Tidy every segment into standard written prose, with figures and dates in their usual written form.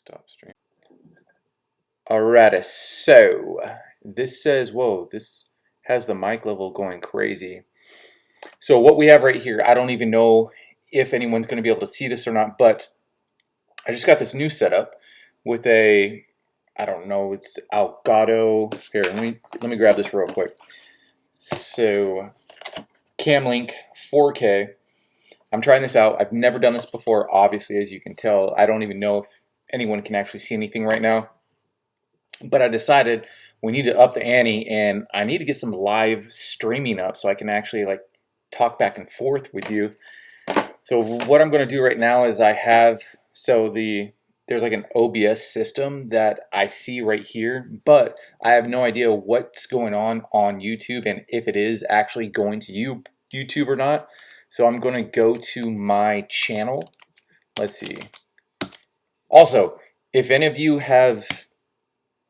Stop stream. Alrighty, so this says, whoa, this has the mic level going crazy. So what we have right here, I don't even know if anyone's going to be able to see this or not, but I just got this new setup with a, I don't know, it's Elgato. Here, let me grab this real quick. So Camlink 4K. I'm trying this out. I've never done this before, obviously, as you can tell. I don't even know if anyone can actually see anything right now. But I decided we need to up the ante, and I need to get some live streaming up so I can actually like talk back and forth with you. So what I'm going to do right now is there's like an OBS system that I see right here, but I have no idea what's going on YouTube and if it is actually going to YouTube or not. So I'm going to go to my channel. Let's see. Also, if any of you have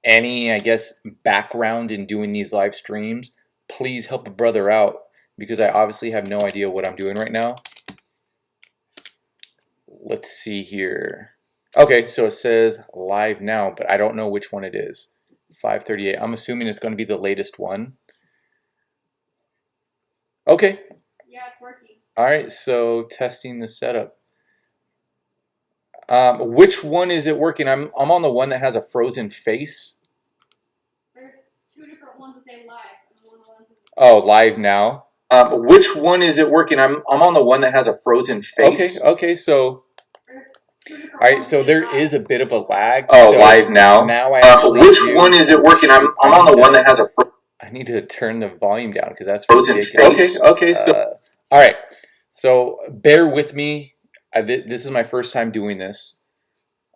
any, I guess, background in doing these live streams, please help a brother out, because I obviously have no idea what I'm doing right now. Let's see here. Okay, so it says live now, but I don't know which one it is. 5:38. I'm assuming it's going to be the latest one. Okay. Yeah, it's working. All right, so testing the setup. Which one is it working? I'm on the one that has a frozen face. There's two different ones that say live. Oh, live now. Which one is it working? I'm on the one that has a frozen face. Okay, so. All right, so there is a bit of a lag. Oh, so live now. Now I actually which one is it working? I'm on the one that has a I need to turn the volume down because that's frozen ridiculous. face. Okay, so all right, so bear with me. This is my first time doing this.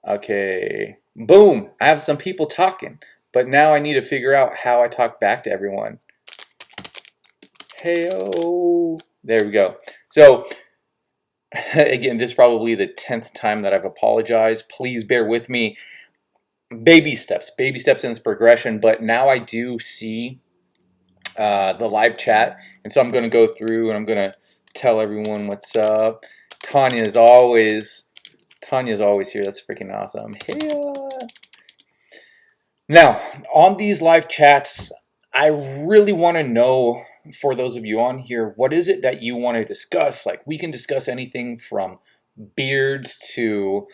Okay, boom! I have some people talking, but now I need to figure out how I talk back to everyone. HEYO. There we go. So. Again, this is probably the 10th time that I've apologized. Please bear with me. Baby steps in this progression, but now I do see the live chat, and so I'm going to go through and I'm going to tell everyone what's up. Tanya's always here. That's freaking awesome. Hey, Now, on these live chats, I really want to know, for those of you on here, what is it that you want to discuss? Like, we can discuss anything from beards to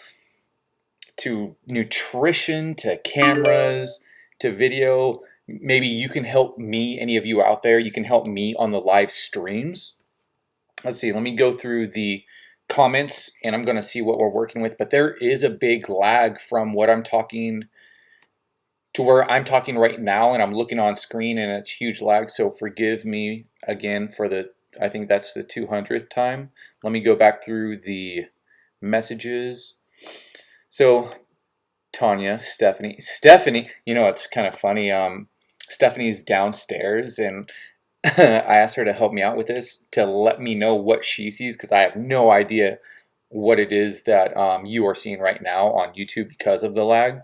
nutrition to cameras to video. Maybe you can help me, any of you out there, you can help me on the live streams. Let's see, let me go through the comments and I'm going to see what we're working with. But there is a big lag from what I'm talking to where I'm talking right now, and I'm looking on screen and it's huge lag, so forgive me again for I think that's the 200th time. Let me go back through the messages. So Tanya, Stephanie, you know, it's kind of funny. Stephanie's downstairs, and I asked her to help me out with this, to let me know what she sees, because I have no idea what it is that you are seeing right now on YouTube because of the lag.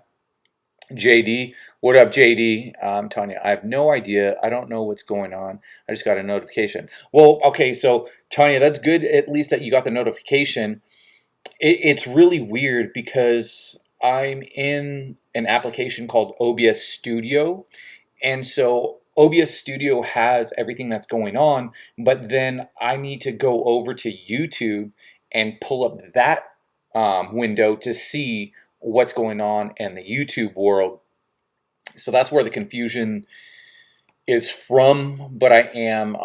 JD, what up, JD? Tanya, I have no idea. I don't know what's going on. I just got a notification. Well, okay, so Tanya, that's good at least that you got the notification. It's really weird because I'm in an application called OBS Studio, and so OBS Studio has everything that's going on, but then I need to go over to YouTube and pull up that window to see what's going on in the YouTube world. So that's where the confusion is from, but I'm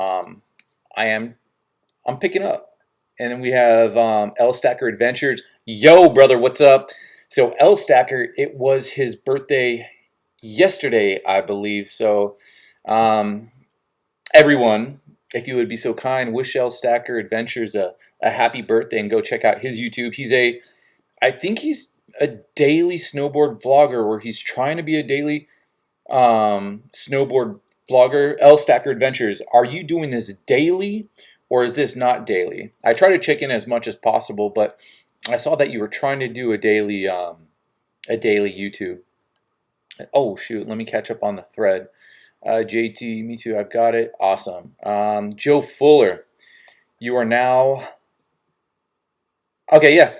picking up. And then we have L Stacker Adventures. Yo, brother, what's up? So L Stacker, it was his birthday yesterday, I believe. So everyone, if you would be so kind, wish L Stacker Adventures a happy birthday and go check out his YouTube. I think he's a daily snowboard vlogger, or he's trying to be a daily snowboard vlogger. L Stacker Adventures, are you doing this daily or is this not daily? I try to check in as much as possible, but I saw that you were trying to do a daily YouTube. Oh shoot, let me catch up on the thread. JT, me too, I've got it. Awesome. Joe Fuller, you are now okay. Yeah.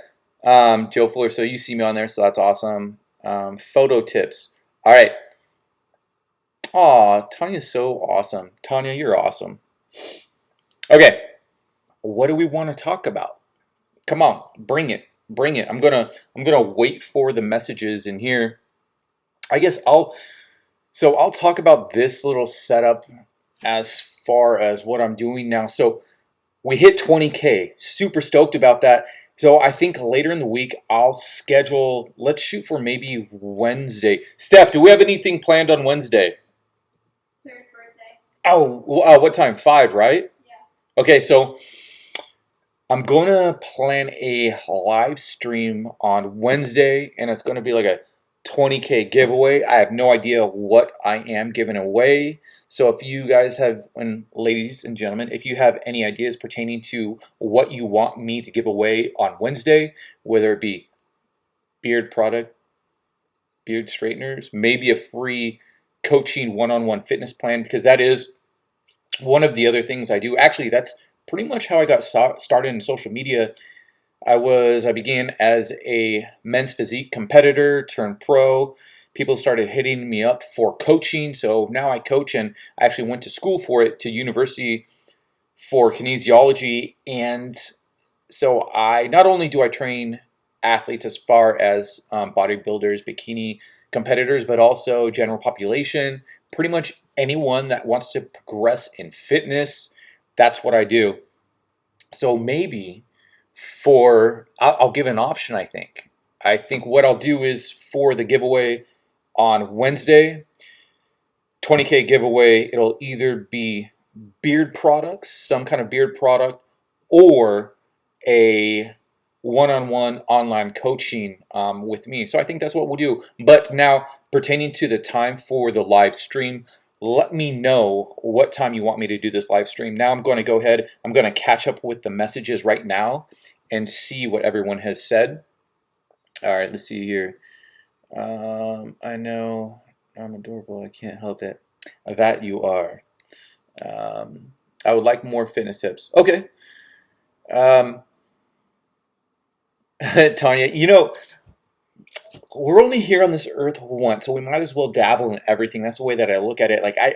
Joe Fuller, so you see me on there, so that's awesome. Photo tips. All right. Aw, Tanya's so awesome. Tanya, you're awesome. Okay, what do we want to talk about? Come on, bring it. Bring it. I'm gonna wait for the messages in here. I guess I'll talk about this little setup as far as what I'm doing now. So we hit 20K. Super stoked about that. So I think later in the week I'll schedule, let's shoot for maybe Wednesday. Steph, do we have anything planned on Wednesday? Claire's birthday. Oh, what time? 5, right? Yeah. Okay, so I'm gonna plan a live stream on Wednesday, and it's gonna be like a 20K giveaway. I have no idea what I am giving away. So if you guys have, and ladies and gentlemen, if you have any ideas pertaining to what you want me to give away on Wednesday, whether it be beard product, beard straighteners, maybe a free coaching one-on-one fitness plan, because that is one of the other things I do. Actually, that's pretty much how I got started in social media. I began as a men's physique competitor turned pro. People started hitting me up for coaching, so now I coach, and I actually went to school for it, to university for kinesiology. And so I not only do I train athletes as far as bodybuilders, bikini competitors, but also general population, pretty much anyone that wants to progress in fitness. That's what I do. So maybe I'll give an option. I think what I'll do is, for the giveaway on Wednesday, 20K giveaway, it'll either be beard products, some kind of beard product, or a one-on-one online coaching with me. So I think that's what we'll do. But now, pertaining to the time for the live stream, let me know what time you want me to do this live stream. Now I'm going to go ahead, I'm going to catch up with the messages right now and see what everyone has said. All right, let's see here. I know I'm adorable, I can't help it. That you are. I would like more fitness tips. Okay. Tanya, we're only here on this earth once, so we might as well dabble in everything. That's the way that I look at it. Like, I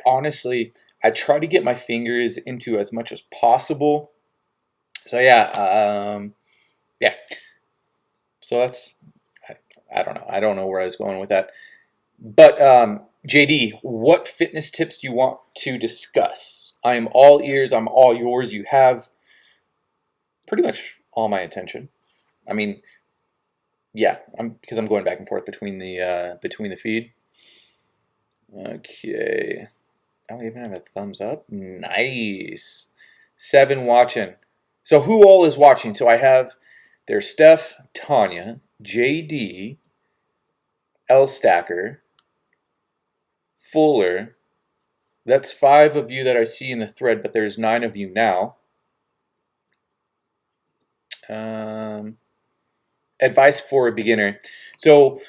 try to get my fingers into as much as possible. So yeah. So I don't know. I don't know where I was going with that. But JD, what fitness tips do you want to discuss? I am all ears. I'm all yours. You have pretty much all my attention. I mean, yeah, because I'm going back and forth between the feed. Okay. I don't even have a thumbs up. Nice. 7 watching. So who all is watching? So there's Steph, Tanya, JD, L Stacker, Fuller. That's 5 of you that I see in the thread, but there's 9 of you now. Advice for a beginner. So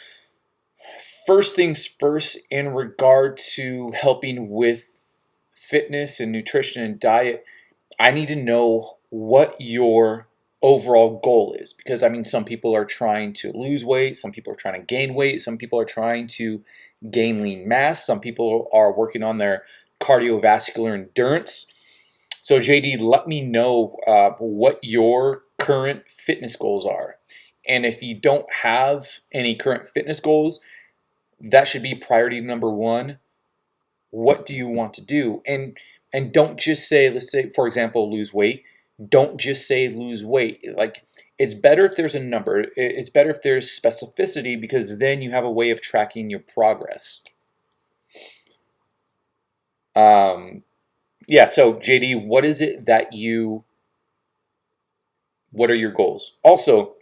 first things first, in regard to helping with fitness and nutrition and diet, I need to know what your overall goal is. Because, I mean, some people are trying to lose weight, some people are trying to gain weight, some people are trying to gain lean mass, some people are working on their cardiovascular endurance. So JD, let me know what your current fitness goals are. And if you don't have any current fitness goals, that should be priority number 1. What do you want to do? And don't just say, let's say, for example, lose weight. Don't just say lose weight. Like, it's better if there's a number. It's better if there's specificity, because then you have a way of tracking your progress. Yeah, so JD, what is it what are your goals? Also,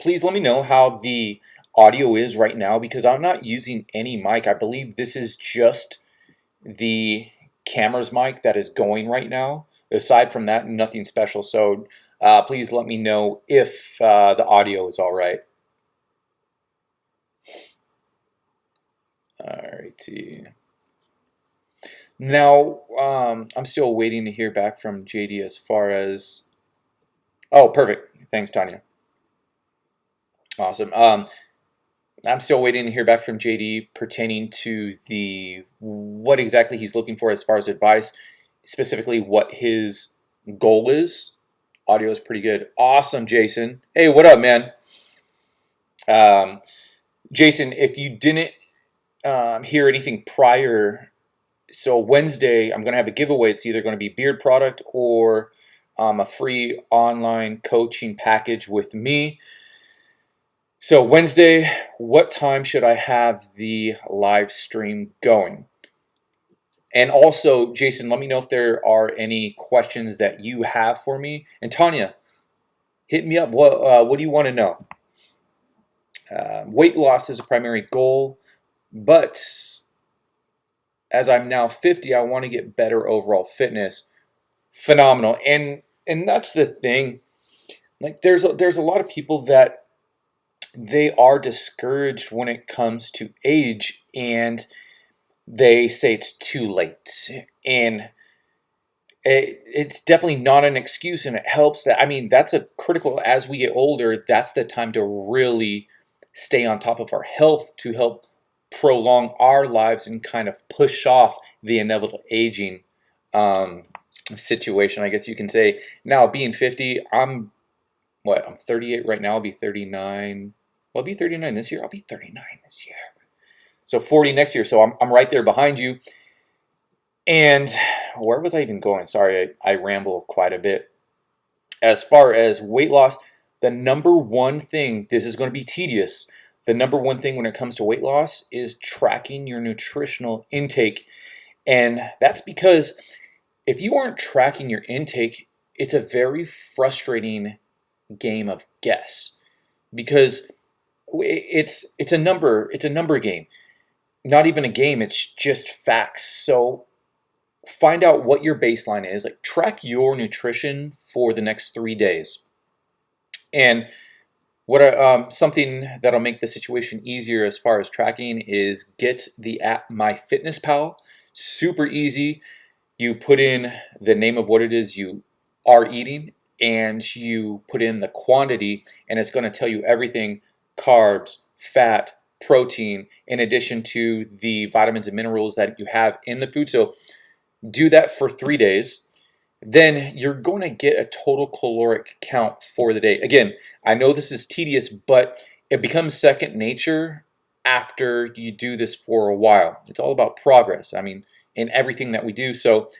please let me know how the audio is right now, because I'm not using any mic. I believe this is just the camera's mic that is going right now. Aside from that, nothing special. So please let me know if the audio is all right. Alrighty. Now, I'm still waiting to hear back from JD as far as... Oh, perfect. Thanks, Tanya. Awesome. I'm still waiting to hear back from JD pertaining to what exactly he's looking for as far as advice, specifically what his goal is. Audio is pretty good. Awesome, Jason. Hey, what up, man? Jason, if you didn't hear anything prior, so Wednesday I'm going to have a giveaway. It's either going to be beard product or a free online coaching package with me. So Wednesday, what time should I have the live stream going? And also, Jason, let me know if there are any questions that you have for me. And Tanya, hit me up. What do you want to know? Weight loss is a primary goal, but as I'm now 50, I want to get better overall fitness. Phenomenal. And that's the thing. Like there's a lot of people that they are discouraged when it comes to age, and they say it's too late. And it's definitely not an excuse, and it helps that, I mean, that's a critical, as we get older, that's the time to really stay on top of our health to help prolong our lives and kind of push off the inevitable aging situation, I guess you can say. Now, being 50, I'm 38 right now. I'll be 39. Well, I'll be 39 this year. I'll be 39 this year. So 40 next year. So I'm right there behind you. And where was I even going? Sorry, I ramble quite a bit. As far as weight loss, the number one thing, this is going to be tedious. The number one thing when it comes to weight loss is tracking your nutritional intake. And that's because if you aren't tracking your intake, it's a very frustrating game of guess, because it's a number game, not even a game, it's just facts. So find out what your baseline is, like track your nutrition for the next 3 days. And something that'll make the situation easier as far as tracking is get the app MyFitnessPal. Super easy. You put in the name of what it is you are eating, and you put in the quantity, and it's going to tell you everything: carbs, fat, protein, in addition to the vitamins and minerals that you have in the food. So do that for 3 days. Then you're going to get a total caloric count for the day. Again, I know this is tedious, but it becomes second nature after you do this for a while. It's all about progress, I mean, in everything that we do. So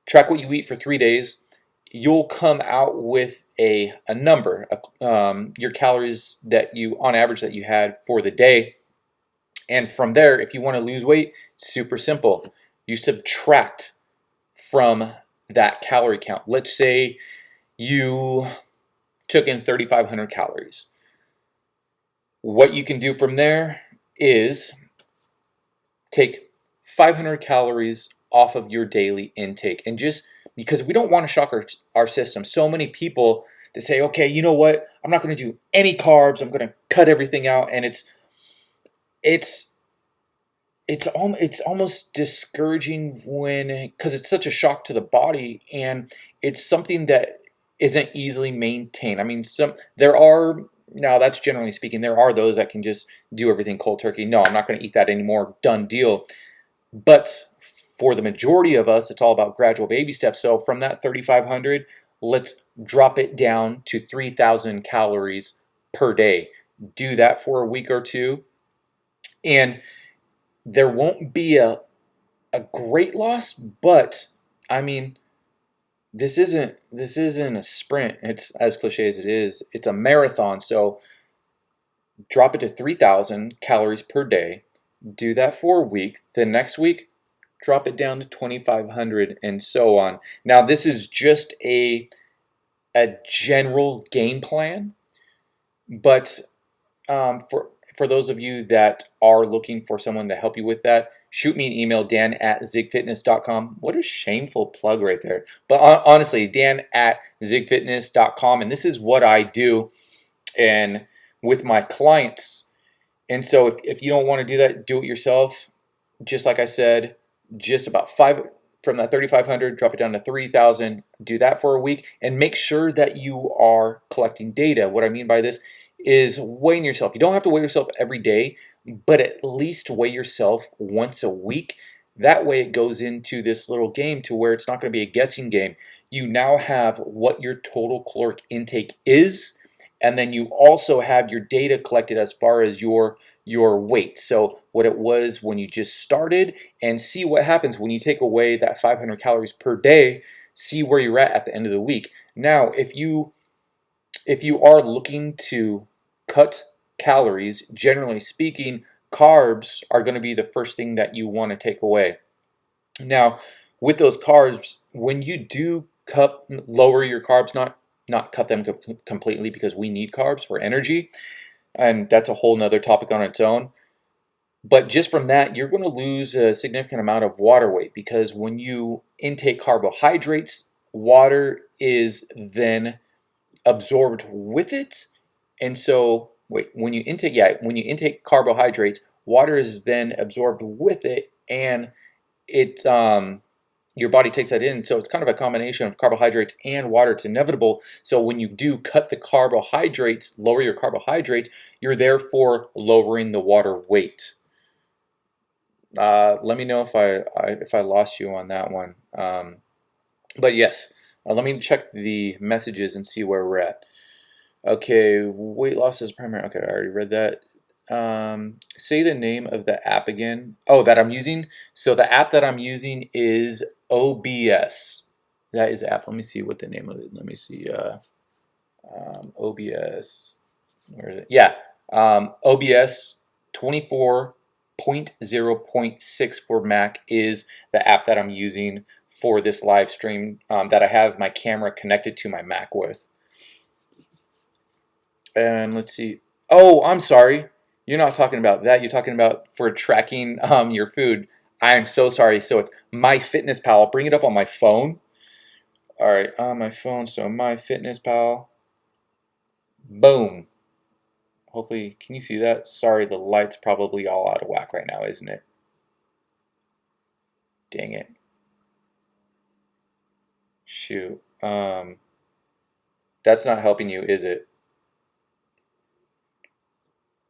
track what you eat for 3 days. You'll come out with a number, your calories that you, on average, that you had for the day. And from there, if you want to lose weight, super simple. You subtract from that calorie count. Let's say you took in 3,500 calories. What you can do from there is take 500 calories off of your daily intake. And just because we don't want to shock our system. So many people that say, okay, you know what? I'm not going to do any carbs. I'm going to cut everything out. And it's almost discouraging because it's such a shock to the body, and it's something that isn't easily maintained. I mean, now that's generally speaking, there are those that can just do everything cold turkey. No, I'm not going to eat that anymore. Done deal. But for the majority of us, it's all about gradual baby steps. So from that 3,500, let's drop it down to 3,000 calories per day. Do that for a week or two, and there won't be a great loss, but I mean, this isn't a sprint. It's, as cliche as it is, it's a marathon. So drop it to 3,000 calories per day. Do that for a week. The next week, drop it down to 2,500, and so on. Now, this is just a general game plan, but for those of you that are looking for someone to help you with that, shoot me an email, dan@zigfitness.com. What a shameful plug right there. But honestly, dan@zigfitness.com. And this is what I do and with my clients. And so if you don't want to do that, do it yourself. Just like I said, just about from that 3,500, drop it down to 3,000. Do that for a week, and make sure that you are collecting data. What I mean by this is weighing yourself. You don't have to weigh yourself every day, but at least weigh yourself once a week. That way it goes into this little game to where it's not going to be a guessing game. You now have what your total caloric intake is, and then you also have your data collected as far as your weight. So what it was when you just started, and see what happens when you take away that 500 calories per day. See where you're at the end of the week. Now, if you are looking to cut calories, generally speaking, carbs are going to be the first thing that you want to take away. Now, with those carbs, when you do lower your carbs, not cut them completely, because we need carbs for energy, and that's a whole nother topic on its own. But just from that, you're going to lose a significant amount of water weight, because when you intake carbohydrates, water is then absorbed with it. And so when you intake carbohydrates, water is then absorbed with it, and it your body takes that in. So it's kind of a combination of carbohydrates and water. It's inevitable. So when you do cut the carbohydrates, lower your carbohydrates, you're therefore lowering the water weight. Let me know if I lost you on that one. But yes, let me check the messages and see where we're at. Okay, weight loss is primary. Okay, I already read that. Say the name of the app again. Oh, that I'm using. So the app that I'm using is OBS. That is the app. Let me see what the name of it. Let me see. OBS. Where is it? Yeah. OBS 24.0.6 for Mac is the app that I'm using for this live stream, that I have my camera connected to my Mac with. And let's see. Oh, I'm sorry. You're not talking about that. You're talking about for tracking your food. I'm so sorry. So it's MyFitnessPal. I'll bring it up on my phone. All right, on my phone. So MyFitnessPal. Boom. Hopefully, can you see that? Sorry, the light's probably all out of whack right now, isn't it? Dang it. Shoot. That's not helping you, is it?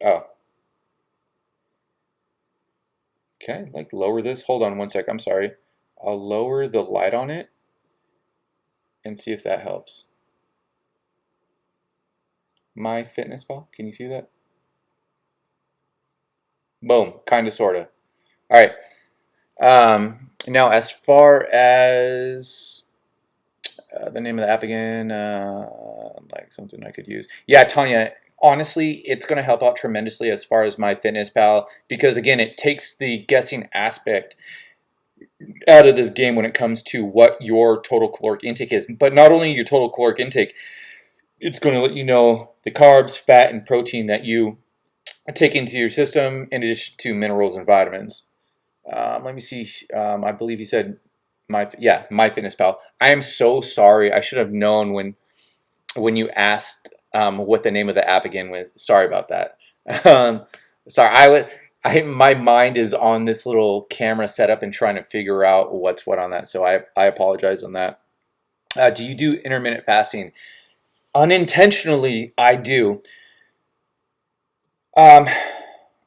Oh. Can I like lower this? Hold on one sec. I'm sorry. I'll lower the light on it and see if that helps. MyFitnessPal. Can you see that? Boom. Kind of, sort of. All right. Now, as far as the name of the app again, like something I could use. Yeah, Tanya. Honestly, it's going to help out tremendously as far as MyFitnessPal, because again, it takes the guessing aspect out of this game when it comes to what your total caloric intake is. But not only your total caloric intake, it's going to let you know the carbs, fat, and protein that you take into your system, in addition to minerals and vitamins. Let me see. I believe he said MyFitnessPal. I am so sorry. I should have known when you asked what the name of the app again was. Sorry about that. Sorry, my mind is on this little camera setup and trying to figure out what's what on that. So I apologize on that. Do you do intermittent fasting? Unintentionally, I do. And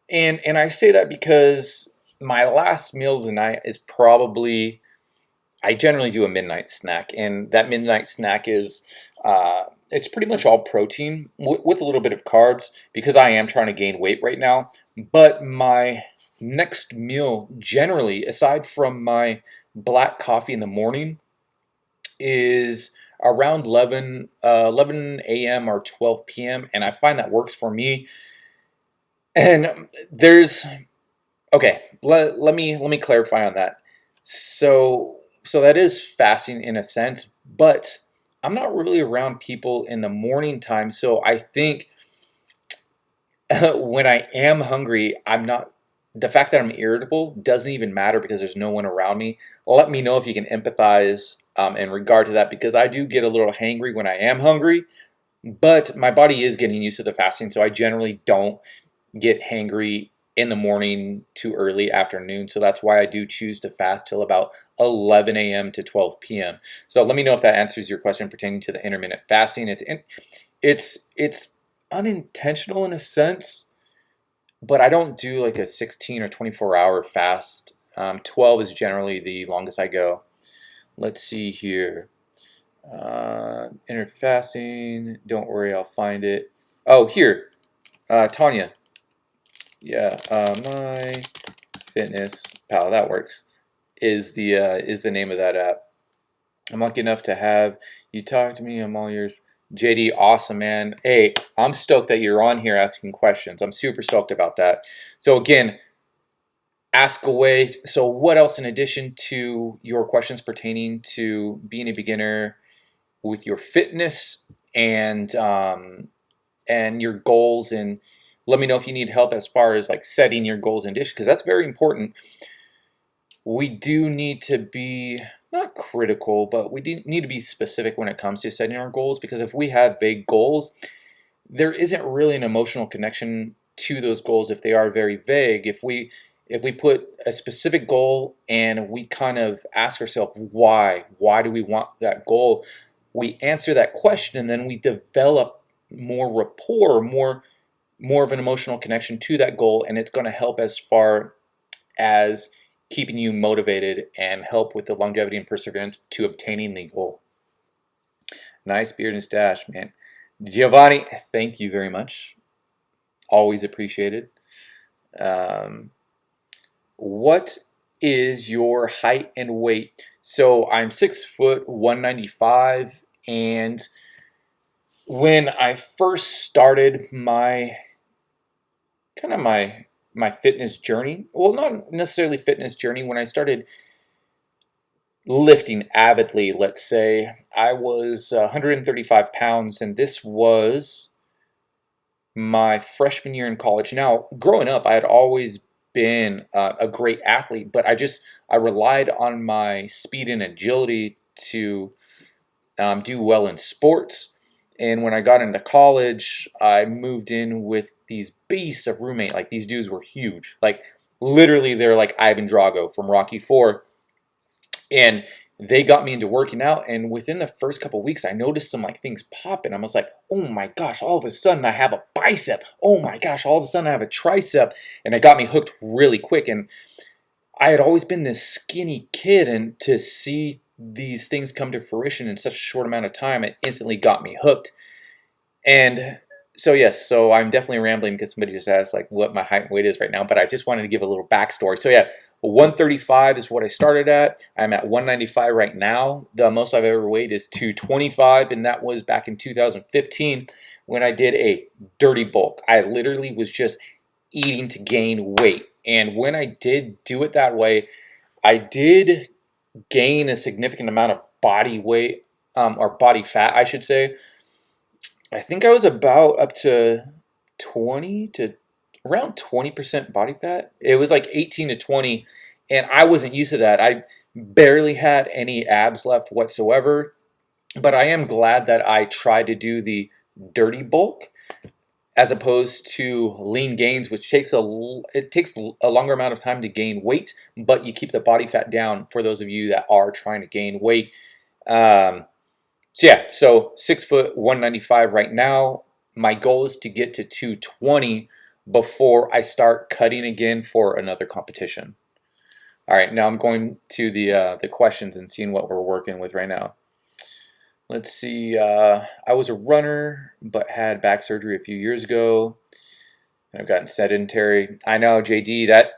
I say that because my last meal of the night is probably, I generally do a midnight snack, and that midnight snack is it's pretty much all protein with a little bit of carbs, because I am trying to gain weight right now. But my next meal, generally, aside from my black coffee in the morning, is around 11 a.m. or 12 p.m. And I find that works for me. And okay, let me clarify on that. So that is fasting in a sense, but I'm not really around people in the morning time. So I think when I am hungry, I'm not. The fact that I'm irritable doesn't even matter, because there's no one around me. Let me know if you can empathize in regard to that, because I do get a little hangry when I am hungry, but my body is getting used to the fasting, so I generally don't get hangry in the morning too early afternoon. So that's why I do choose to fast till about 11 a.m. to 12 p.m. So let me know if that answers your question pertaining to the intermittent fasting. It's unintentional in a sense, but I don't do like a 16 or 24-hour fast. 12 is generally the longest I go. Let's see here. Intermittent fasting. Don't worry, I'll find it. Oh, here. Tanya. Yeah, my fitness pal. That works. Is the name of that app. I'm lucky enough to have you talk to me. I'm all yours. JD, awesome, man. Hey, I'm stoked that you're on here asking questions. I'm super stoked about that. So again, ask away. So what else in addition to your questions pertaining to being a beginner with your fitness and your goals, and let me know if you need help as far as like setting your goals and dishes, because that's very important. We do need to be not critical, but we do need to be specific when it comes to setting our goals, because if we have vague goals, there isn't really an emotional connection to those goals if they are very vague. If we put a specific goal and we kind of ask ourselves why do we want that goal, we answer that question and then we develop more rapport, more of an emotional connection to that goal, and it's going to help as far as keeping you motivated and help with the longevity and perseverance to obtaining the goal. Nice beard and stash, man. Giovanni, thank you very much. Always appreciated. What is your height and weight? So I'm 6 foot 195, and when I first started my my fitness journey, well, not necessarily fitness journey, when I started lifting avidly, let's say, I was 135 pounds, and this was my freshman year in college. Now, growing up, I had always been a great athlete, but I relied on my speed and agility to do well in sports. And when I got into college, I moved in with these beasts of roommate. Like, these dudes were huge. Like, literally, they're like Ivan Drago from Rocky 4. And they got me into working out, and within the first couple of weeks I noticed some like things popping. I was like, oh my gosh, all of a sudden I have a bicep. Oh my gosh, all of a sudden I have a tricep. And it got me hooked really quick. And I had always been this skinny kid, and to see these things come to fruition in such a short amount of time, it instantly got me hooked. And so yes, so I'm definitely rambling because somebody just asked like what my height and weight is right now, but I just wanted to give a little backstory. So yeah, 135 is what I started at. I'm at 195 right now. The most I've ever weighed is 225, and that was back in 2015 when I did a dirty bulk. I literally was just eating to gain weight. And when I did do it that way, I did gain a significant amount of body weight, or body fat, I should say. I think I was about up to 20 to around 20% body fat. It was like 18 to 20, and I wasn't used to that. I barely had any abs left whatsoever, but I am glad that I tried to do the dirty bulk as opposed to lean gains, which takes a longer amount of time to gain weight, but you keep the body fat down for those of you that are trying to gain weight. So yeah, so 6 foot 195 right now. My goal is to get to 220 before I start cutting again for another competition. All right, now I'm going to the questions and seeing what we're working with right now. Let's see. I was a runner, but had back surgery a few years ago. I've gotten sedentary. I know, JD, that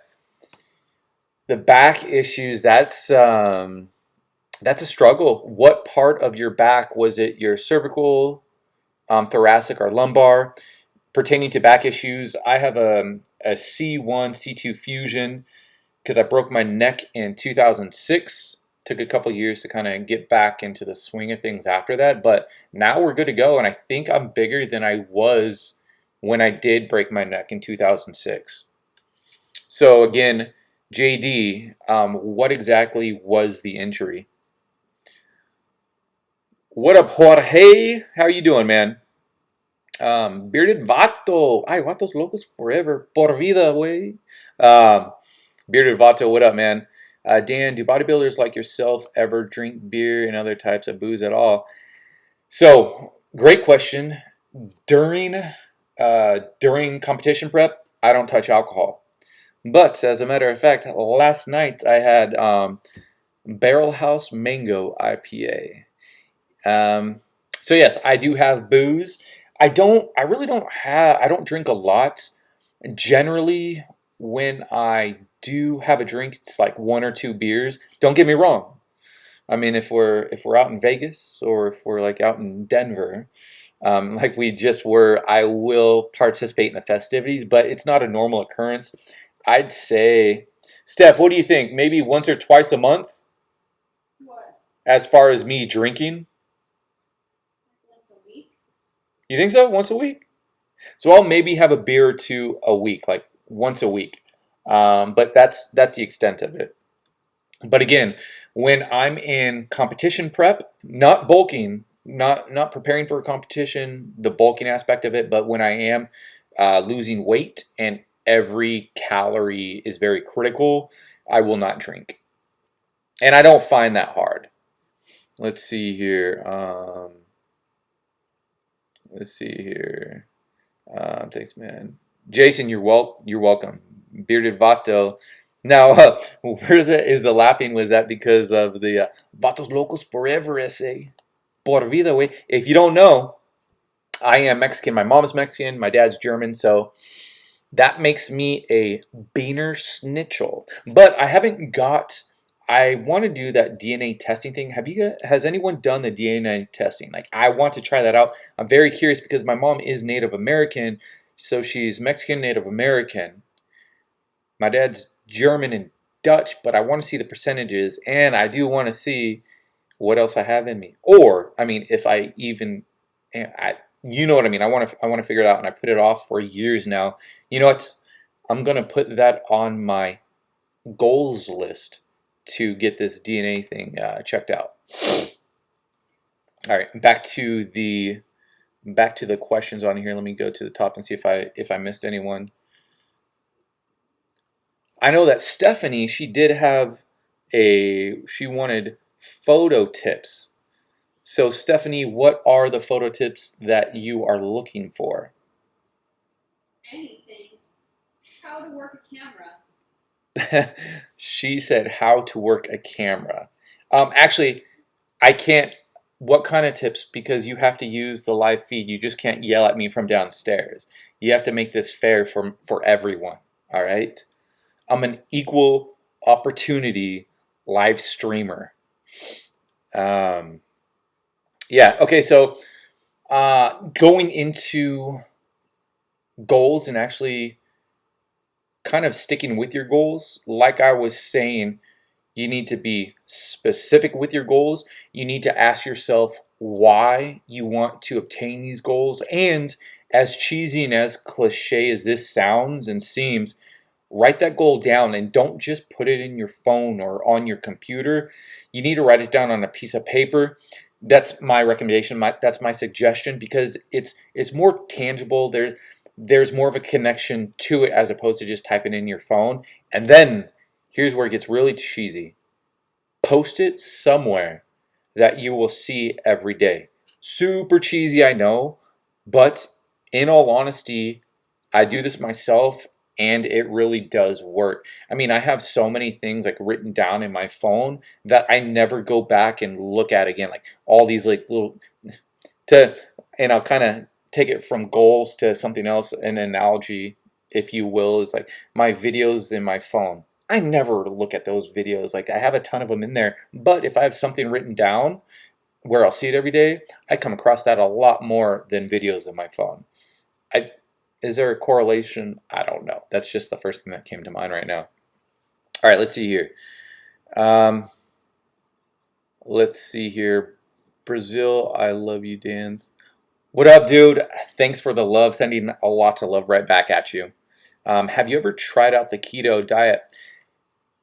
the back issues, that's a struggle. What part of your back was it? Your cervical, thoracic, or lumbar? Pertaining to back issues, I have a C1, C2 fusion because I broke my neck in 2006. Took a couple years to kind of get back into the swing of things after that, but now we're good to go, and I think I'm bigger than I was when I did break my neck in 2006. So again, JD, what exactly was the injury? What up, Jorge? How are you doing, man? Bearded Vato. Ay, Vatos locos forever. Por vida, way. Bearded Vato, what up, man? Dan, do bodybuilders like yourself ever drink beer and other types of booze at all? So, great question. During during competition prep, I don't touch alcohol. But as a matter of fact, last night I had Barrel House Mango IPA. So yes, I do have booze. I really don't have, I don't drink a lot. Generally, when I do have a drink, it's like 1 or 2 beers. Don't get me wrong. I mean, if we're out in Vegas or if we're like out in Denver, like we just were, I will participate in the festivities, but it's not a normal occurrence. I'd say, Steph, what do you think? Maybe once or twice a month, What? as far as me drinking. Once a week? You think so? Once a week? So I'll maybe have a beer or two a week, like once a week. But that's the extent of it. But again, when I'm in competition prep, not bulking, not preparing for a competition, the bulking aspect of it, but when I am losing weight and every calorie is very critical, I will not drink. And I don't find that hard. Let's see here. Let's see here. Thanks, man. Jason, you're welcome. Bearded Vato. Now, where is the laughing? Was that because of the Vatos Locos Forever essay? Por vida, way. If you don't know, I am Mexican. My mom is Mexican. My dad's German. So that makes me a Beaner Schnitzel. But I haven't got. I want to do that DNA testing thing. Has anyone done the DNA testing? Like, I want to try that out. I'm very curious because my mom is Native American, so she's Mexican Native American. My dad's German and Dutch, but I want to see the percentages, and I do want to see what else I have in me. Or, I mean, if I even, you know what I mean. I want to figure it out, and I put it off for years now. You know what? I'm gonna put that on my goals list to get this DNA thing checked out. All right, back to the questions on here. Let me go to the top and see if I missed anyone. I know that Stephanie, she wanted photo tips. So Stephanie, what are the photo tips that you are looking for? Anything. How to work a camera. She said how to work a camera. Actually, I can't. What kind of tips? Because you have to use the live feed. You just can't yell at me from downstairs. You have to make this fair for everyone. All right. I'm an equal opportunity live streamer. Yeah. Okay. So going into goals and actually kind of sticking with your goals, like I was saying, you need to be specific with your goals. You need to ask yourself why you want to obtain these goals. And as cheesy and as cliche as this sounds and seems, write that goal down and don't just put it in your phone or on your computer. You need to write it down on a piece of paper. That's my recommendation. That's my suggestion because it's more tangible. There's more of a connection to it as opposed to just typing in your phone. And then here's where it gets really cheesy. Post it somewhere that you will see every day. Super cheesy, I know, but in all honesty, I do this myself and it really does work. I mean, I have so many things like written down in my phone that I never go back and look at again. Like all these like little and I'll kind of take it from goals to something else. An analogy, if you will, is like my videos in my phone. I never look at those videos. Like I have a ton of them in there, but if I have something written down where I'll see it every day, I come across that a lot more than videos in my phone. Is there a correlation? I don't know. That's just the first thing that came to mind right now. All right, let's see here. Let's see here. Brazil, I love you, Dan's. What up, dude? Thanks for the love. Sending a lot of love right back at you. Have you ever tried out the keto diet?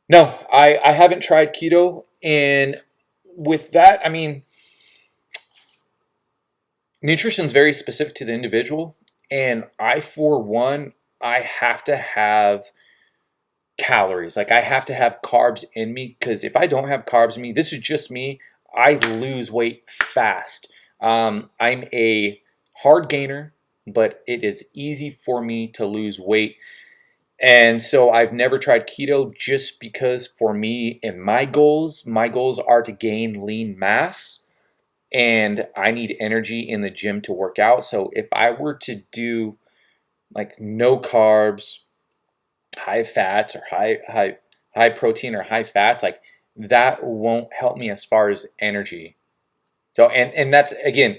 No, I haven't tried keto. And with that, I mean, nutrition is very specific to the individual. And I, for one, I have to have calories. Like I have to have carbs in me because if I don't have carbs in me, this is just me, I lose weight fast. I'm a hard gainer. but it is easy for me to lose weight. And so I've never tried keto just because for me and my goals are to gain lean mass and I need energy in the gym to work out. So if I were to do like no carbs, high fats or high protein or high fats, like that won't help me as far as energy. So and that's again,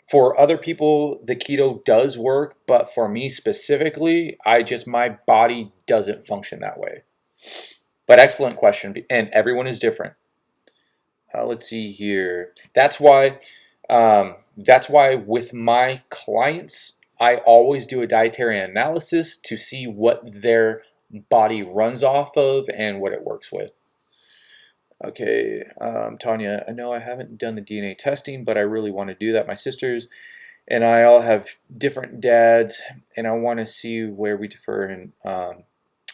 for other people the keto does work, but for me specifically, my body doesn't function that way. But excellent question, and everyone is different. Let's see here. That's why with my clients, I always do a dietary analysis to see what their body runs off of and what it works with. Okay, Tanya, I know I haven't done the DNA testing, but I really want to do that. My sisters and I all have different dads, and I want to see where we differ and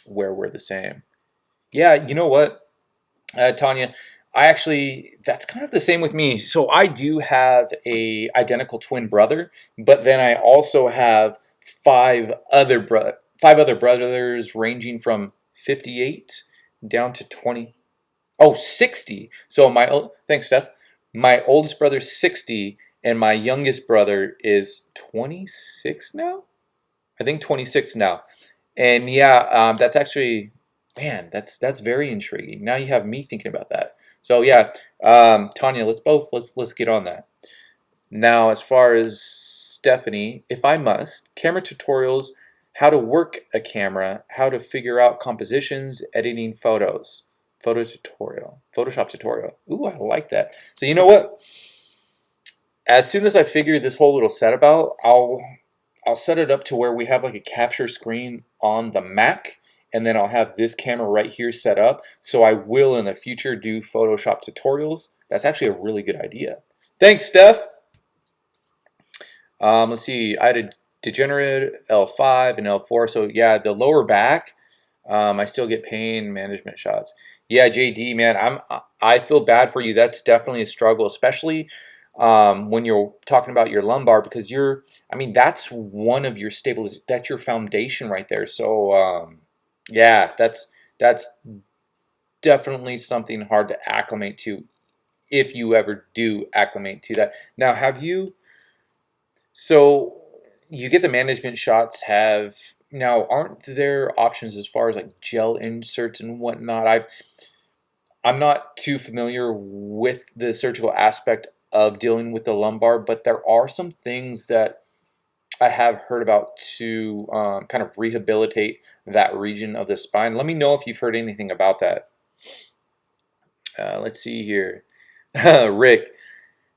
where we're the same. Yeah, you know what? Tanya, that's kind of the same with me. So I do have a identical twin brother, but then I also have five other brothers ranging from 58 down to 20. Oh, 60. So thanks, Steph. My oldest brother's 60 and my youngest brother is 26 now. I think 26 now. And yeah, that's actually, man, that's very intriguing. Now you have me thinking about that. So yeah, Tanya, let's get on that. Now, as far as Stephanie, if I must, camera tutorials, how to work a camera, how to figure out compositions, editing photos, Photoshop tutorial. Ooh, I like that. So you know what? As soon as I figure this whole little setup out, I'll set it up to where we have like a capture screen on the Mac, and then I'll have this camera right here set up. So I will in the future do Photoshop tutorials. That's actually a really good idea. Thanks, Steph. Let's see. I had a degenerate L5 and L4. So yeah, the lower back, I still get pain management shots. Yeah, JD, man, I feel bad for you. That's definitely a struggle, especially when you're talking about your lumbar, because that's one of your that's your foundation right there. So yeah, that's definitely something hard to acclimate to if you ever do acclimate to that. Now, so you get the management shots aren't there options as far as like gel inserts and whatnot? I'm not too familiar with the surgical aspect of dealing with the lumbar, but there are some things that I have heard about to kind of rehabilitate that region of the spine. Let me know if you've heard anything about that. Let's see here. Rick,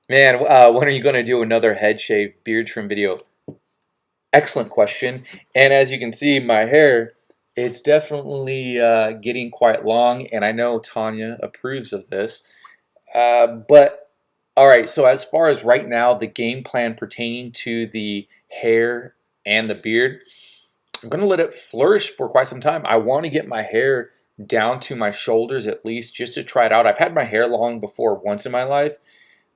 man, when are you going to do another head shave beard trim video? Excellent question. And as you can see, my hair, it's definitely getting quite long, and I know Tanya approves of this. But all right, so as far as right now, the game plan pertaining to the hair and the beard, I'm going to let it flourish for quite some time. I want to get my hair down to my shoulders at least just to try it out. I've had my hair long before once in my life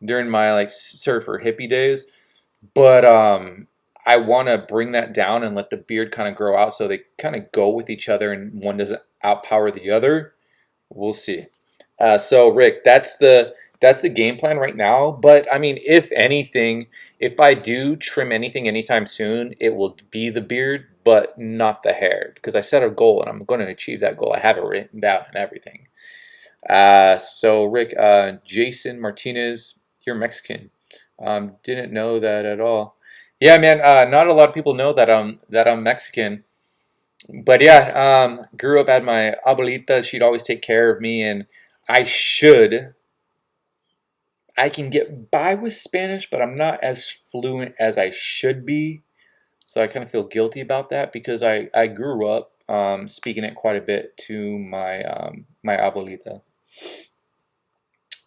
during my like surfer hippie days, but I want to bring that down and let the beard kind of grow out so they kind of go with each other and one doesn't outpower the other. We'll see. So Rick, that's the game plan right now. But I mean, if anything, if I do trim anything anytime soon, it will be the beard, but not the hair, because I set a goal and I'm going to achieve that goal. I have it written down and everything. So Rick, Jason Martinez, you're Mexican. Didn't know that at all. Yeah, man. Not a lot of people know that I'm Mexican. But yeah, grew up at my abuelita. She'd always take care of me, and I should. I can get by with Spanish, but I'm not as fluent as I should be. So I kind of feel guilty about that because I grew up speaking it quite a bit to my abuelita.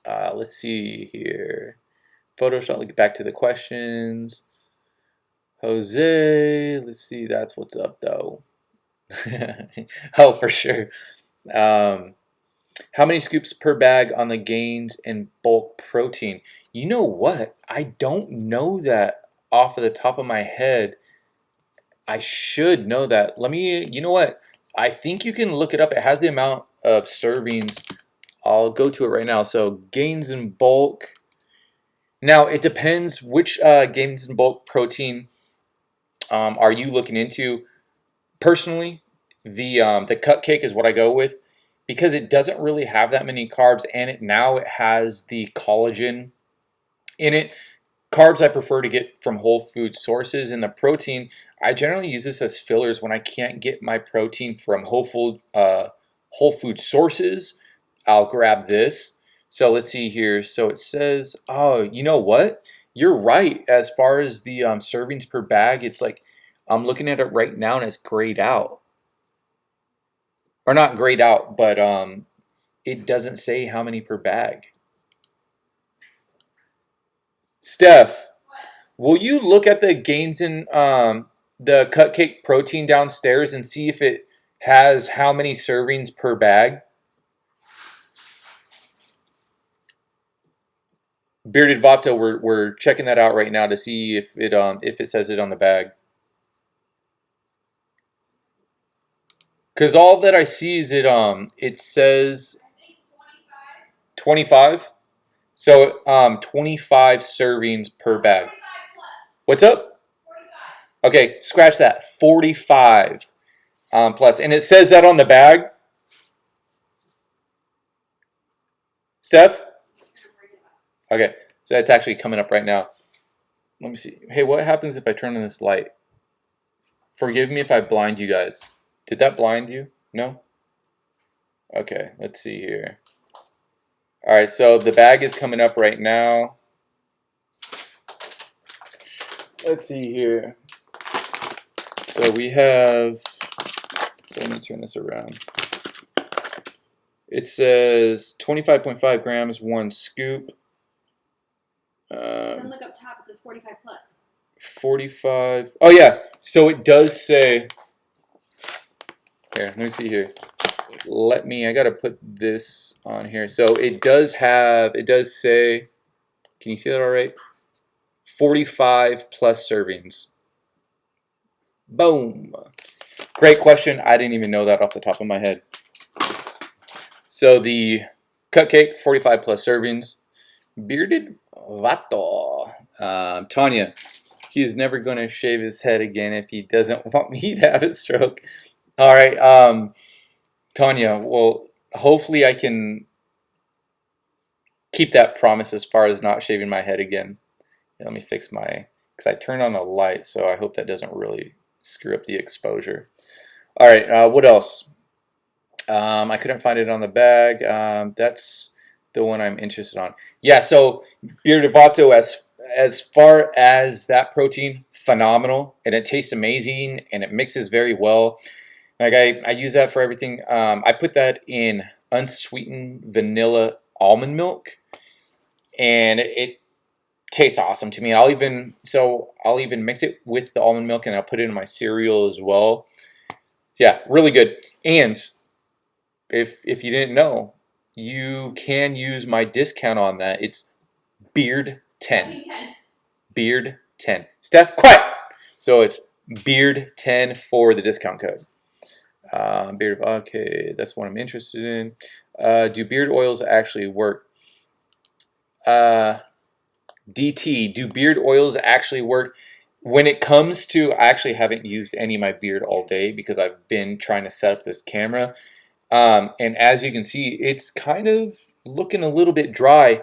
Let's see here. Photoshop, let's get back to the questions. Jose, let's see, that's what's up though. Oh, for sure. Um, how many scoops per bag on the gains and bulk protein? You know what? I don't know that off of the top of my head. I should know that. Let me, you know what? I think you can look it up. It has the amount of servings. I'll go to it right now. So gains in bulk. Now it depends which gains in bulk protein are you looking into. Personally, the cut cake is what I go with because it doesn't really have that many carbs, and it has the collagen in it. Carbs I prefer to get from whole food sources, and the protein I generally use this as fillers when I can't get my protein from whole food sources. I'll grab this. So let's see here. So it says, oh, you know what? You're right. As far as the servings per bag, it's like I'm looking at it right now and it's grayed out, or not grayed out, but it doesn't say how many per bag. Steph, will you look at the gains in the cupcake protein downstairs and see if it has how many servings per bag? Bearded Vato, we're checking that out right now to see if it says it on the bag. Cause all that I see is it says 25. So 25 servings per bag. What's up? 45. Okay, scratch that. 45 plus, and it says that on the bag. Steph? Okay, so that's actually coming up right now. Let me see. Hey, what happens if I turn on this light? Forgive me if I blind you guys. Did that blind you? No? Okay, let's see here. All right, so the bag is coming up right now. Let's see here. So we have, so let me turn this around. It says 25.5 grams, 1 scoop. Then look up top, it says 45 plus. 45. Oh yeah, so it does say, here, let me see here. I gotta put this on here. So it does say, can you see that all right? 45 plus servings. Boom. Great question. I didn't even know that off the top of my head. So the cupcake, 45 plus servings. Bearded Vato. Tanya, he's never going to shave his head again if he doesn't want me to have a stroke. All right, Tanya, well, hopefully I can keep that promise as far as not shaving my head again. Let me fix because I turned on a light, so I hope that doesn't really screw up the exposure. All right, what else? I couldn't find it on the bag. That's the one I'm interested on. Yeah, so Bearded Vato, as far as that protein, phenomenal, and it tastes amazing, and it mixes very well. Like I use that for everything. I put that in unsweetened vanilla almond milk, and it tastes awesome to me. I'll even mix it with the almond milk, and I'll put it in my cereal as well. Yeah, really good. And if you didn't know, you can use my discount on that. It's Beard10. Beard10. Steph, quiet. So it's Beard10 for the discount code. Okay, that's what I'm interested in. Do beard oils actually work? DT, do beard oils actually work? When it comes to, I actually haven't used any of my beard all day because I've been trying to set up this camera. And as you can see, it's kind of looking a little bit dry.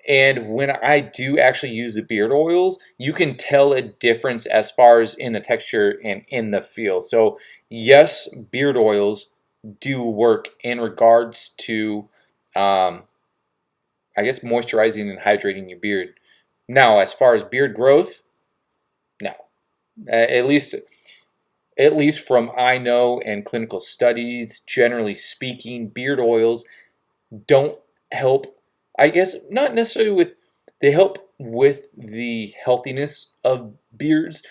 And when I do actually use the beard oils, you can tell a difference as far as in the texture and in the feel. So yes, beard oils do work in regards to, I guess, moisturizing and hydrating your beard. Now, as far as beard growth, no. At least from I know and clinical studies, generally speaking, beard oils don't help. I guess not necessarily with, they help with the healthiness of beards,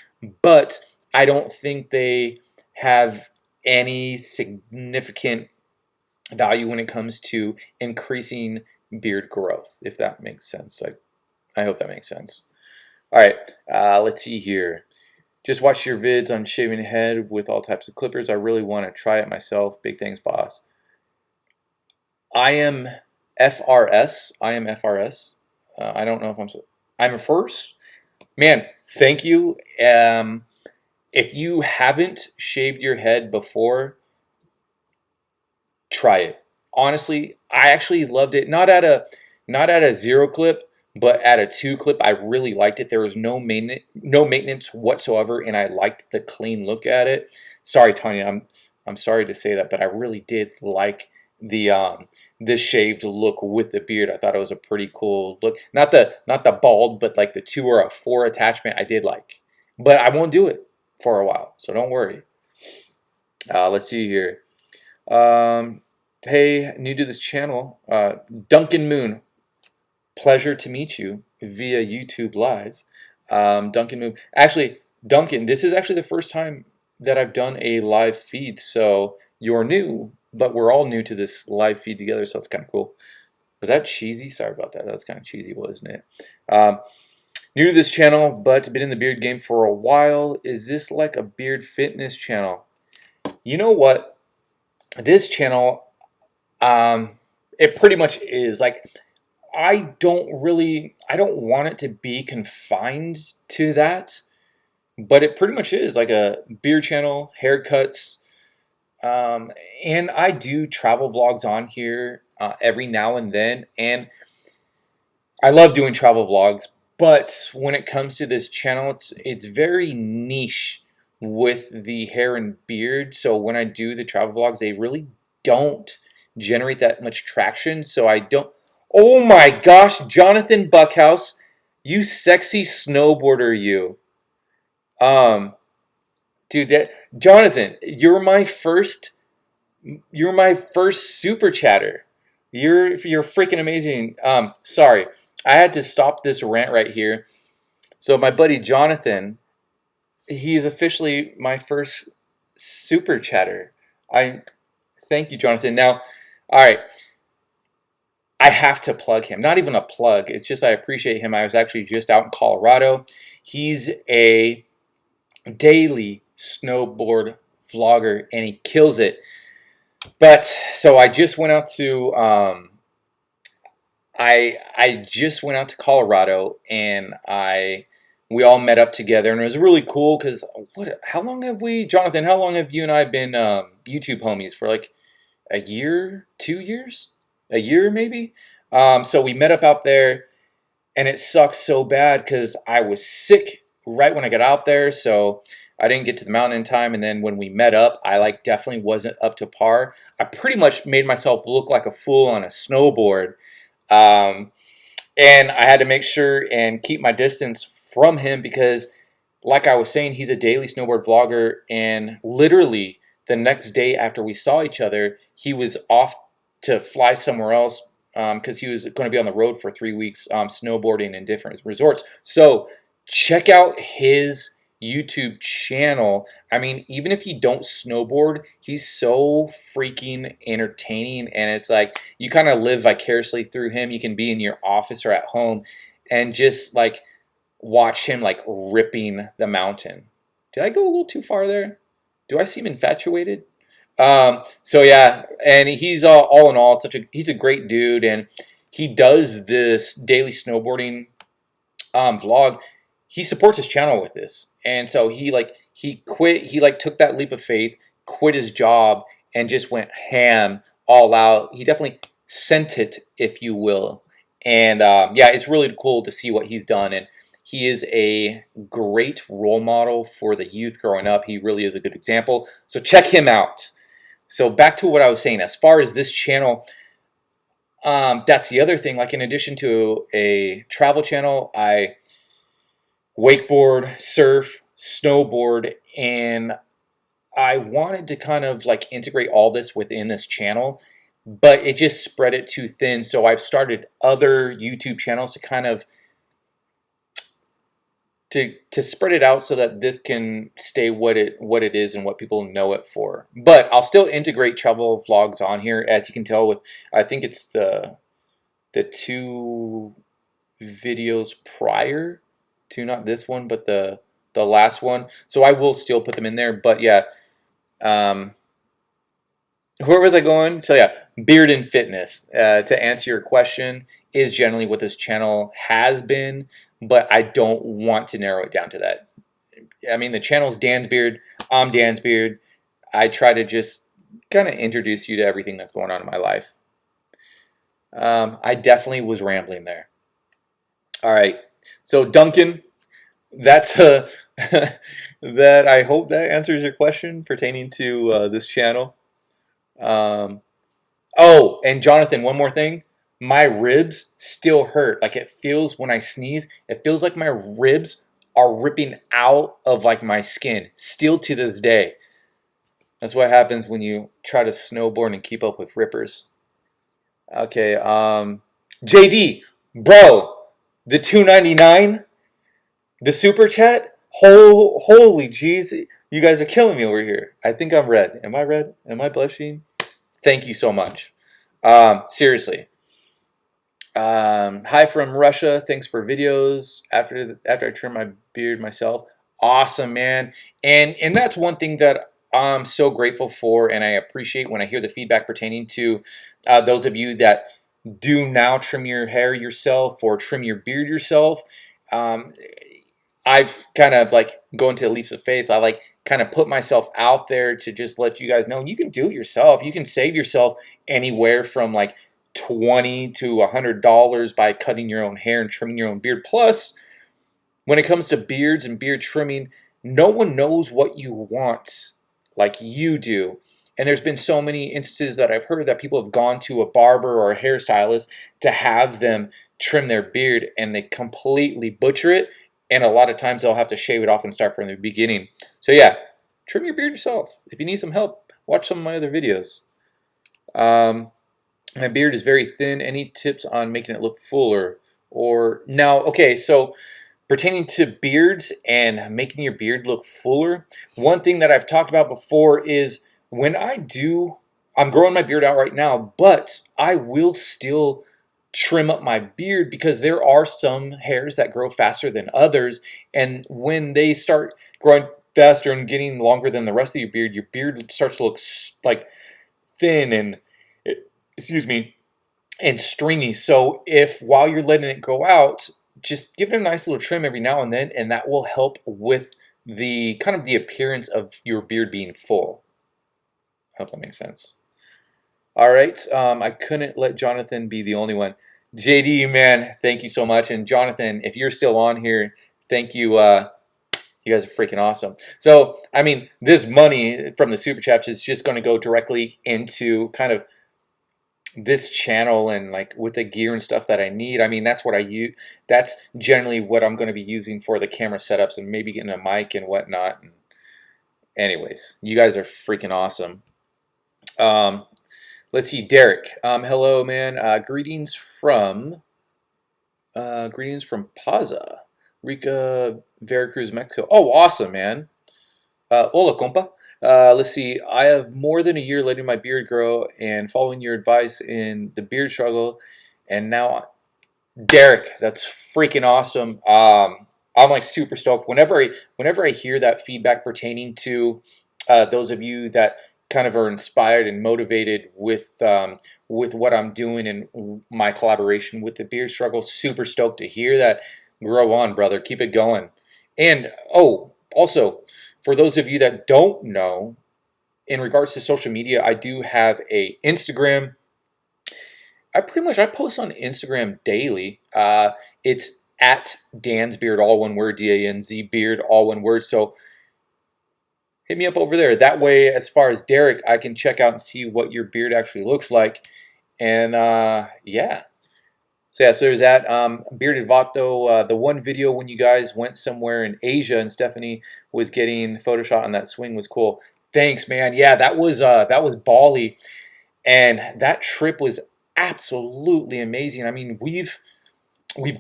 but I don't think they have any significant value when it comes to increasing beard growth, if that makes sense. I hope that makes sense. All right, let's see here. Just watch your vids on shaving head with all types of clippers. I really want to try it myself. Big thanks, boss. I am FRS. I am FRS. I don't know if I'm a first. Man, thank you. If you haven't shaved your head before, try it. Honestly, I actually loved it. Not at a 0 clip, but at a 2 clip. I really liked it. There was no maintenance whatsoever, and I liked the clean look at it. Sorry, Tanya, I'm sorry to say that, but I really did like the shaved look with the beard. I thought it was a pretty cool look. Not the bald, but like the 2 or a 4 attachment. I did like, but I won't do it for a while, so don't worry. Let's see here. Hey, new to this channel, Duncan Moon. Pleasure to meet you via YouTube Live. Duncan Moon. Actually, Duncan, this is actually the first time that I've done a live feed, so you're new, but we're all new to this live feed together, so it's kind of cool. Was that cheesy? Sorry about that. That was kind of cheesy, wasn't it? New to this channel, but been in the beard game for a while. Is this like a beard fitness channel? You know what? This channel, it pretty much is. Like, I don't want it to be confined to that, but it pretty much is like a beard channel, haircuts, and I do travel vlogs on here every now and then, and I love doing travel vlogs, but when it comes to this channel, it's very niche with the hair and beard. So when I do the travel vlogs, they really don't generate that much traction. So I don't. Oh my gosh, Jonathan Buckhouse, you sexy snowboarder, you. Um, Dude, that Jonathan, you're my first super chatter. You're freaking amazing. Sorry, I had to stop this rant right here. So my buddy Jonathan, he's officially my first super chatter. I thank you, Jonathan. Now, all right, I have to plug him. Not even a plug. It's just I appreciate him. I was actually just out in Colorado. He's a daily snowboard vlogger and he kills it. But so I just went out to I just went out to Colorado and we all met up together and it was really cool because how long have Jonathan, how long have you and I been YouTube homies? For like a year, 2 years, a year maybe. So we met up out there and it sucked so bad because I was sick right when I got out there, so I didn't get to the mountain in time. And then when we met up, I like definitely wasn't up to par. I pretty much made myself look like a fool on a snowboard, um, and I had to make sure and keep my distance from him because, like I was saying, he's a daily snowboard vlogger, and literally the next day after we saw each other, he was off to fly somewhere else because he was going to be on the road for 3 weeks snowboarding in different resorts. So check out his YouTube channel. I mean, even if you don't snowboard, he's so freaking entertaining, and it's like you kind of live vicariously through him. You can be in your office or at home and just like watch him like ripping the mountain. Did I go a little too far there? Do I seem infatuated? So yeah, and he's all in all he's a great dude, and he does this daily snowboarding vlog. He supports his channel with this, and so he quit. He like took that leap of faith, quit his job, and just went ham all out. He definitely sent it, if you will, and yeah, it's really cool to see what he's done, and he is a great role model for the youth growing up. He really is a good example. So check him out. So back to what I was saying, as far as this channel, that's the other thing. Like in addition to a travel channel, I wakeboard, surf, snowboard, and I wanted to kind of like integrate all this within this channel, but it just spread it too thin. So I've started other YouTube channels to kind of to spread it out so that this can stay what it is and what people know it for. But I'll still integrate travel vlogs on here, as you can tell with I think it's the 2 videos prior too, not this one, but the last one. So I will still put them in there. But yeah, where was I going? So yeah, beard and fitness. To answer your question, is generally what this channel has been, but I don't want to narrow it down to that. I mean, the channel's Dan's Beard. I'm Dan's Beard. I try to just kind of introduce you to everything that's going on in my life. I definitely was rambling there. All right. So Duncan, that's that. I hope that answers your question pertaining to this channel. Oh, and Jonathan, one more thing. My ribs still hurt. Like it feels when I sneeze, it feels like my ribs are ripping out of like my skin still to this day. That's what happens when you try to snowboard and keep up with rippers. Okay, JD, bro, the $2.99, the super chat. Holy jeez, you guys are killing me over here. I think I'm red. Am I red? Am I blushing? Thank you so much. Seriously. Hi from Russia. Thanks for videos. After I trim my beard myself. Awesome, man. And that's one thing that I'm so grateful for, and I appreciate when I hear the feedback pertaining to those of you that do now trim your hair yourself or trim your beard yourself. I've kind of like going to leaps of faith. I like kind of put myself out there to just let you guys know you can do it yourself. You can save yourself anywhere from like $20 to $100 by cutting your own hair and trimming your own beard. Plus, when it comes to beards and beard trimming, no one knows what you want like you do. And there's been so many instances that I've heard that people have gone to a barber or a hairstylist to have them trim their beard and they completely butcher it. And a lot of times they'll have to shave it off and start from the beginning. So yeah, trim your beard yourself. If you need some help, watch some of my other videos. My beard is very thin. Any tips on making it look fuller? Or now, okay, so pertaining to beards and making your beard look fuller, one thing that I've talked about before is when I'm growing my beard out right now, but I will still trim up my beard because there are some hairs that grow faster than others, and when they start growing faster and getting longer than the rest of your beard starts to look like thin and excuse me, and stringy. So if while you're letting it go out, just give it a nice little trim every now and then, and that will help with the kind of the appearance of your beard being full. I hope that makes sense. All right, I couldn't let Jonathan be the only one. JD, man, thank you so much. And Jonathan, if you're still on here, thank you. You guys are freaking awesome. So, I mean, this money from the super chats is just going to go directly into kind of this channel and like with the gear and stuff that I need. I mean, that's what I use. That's generally what I'm going to be using for the camera setups and maybe getting a mic and whatnot. Anyways, you guys are freaking awesome. Let's see, Derek. Hello, man. Greetings from Paza, Rica, Veracruz, Mexico. Oh, awesome, man. Hola, compa. Let's see. I have more than a year letting my beard grow and following your advice in the beard struggle, and now, Derek, that's freaking awesome. I'm like super stoked. Whenever I hear that feedback pertaining to those of you that kind of are inspired and motivated with what I'm doing and my collaboration with the beard struggle, super stoked to hear that. Grow on, brother. Keep it going. And oh, also, for those of you that don't know, in regards to social media, I do have a Instagram. I post on Instagram daily. It's at Dan's Beard, all one word, DANZ Beard, all one word. So hit me up over there. That way, as far as Derek, I can check out and see what your beard actually looks like. And yeah. So yeah, so there's that. Bearded Vato, the one video when you guys went somewhere in Asia and Stephanie was getting Photoshop on that swing was cool. Thanks, man. Yeah, that was Bali, and that trip was absolutely amazing. I mean, we've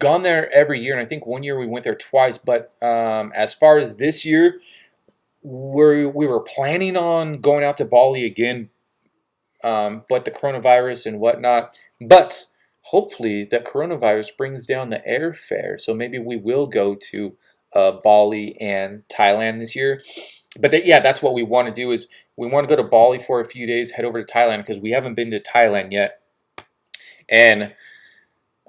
gone there every year, and I think one year we went there twice. But as far as this year, we were planning on going out to Bali again, but the coronavirus and whatnot. But hopefully that coronavirus brings down the airfare. So maybe we will go to Bali and Thailand this year. But yeah, that's what we want to do is we want to go to Bali for a few days, head over to Thailand because we haven't been to Thailand yet. And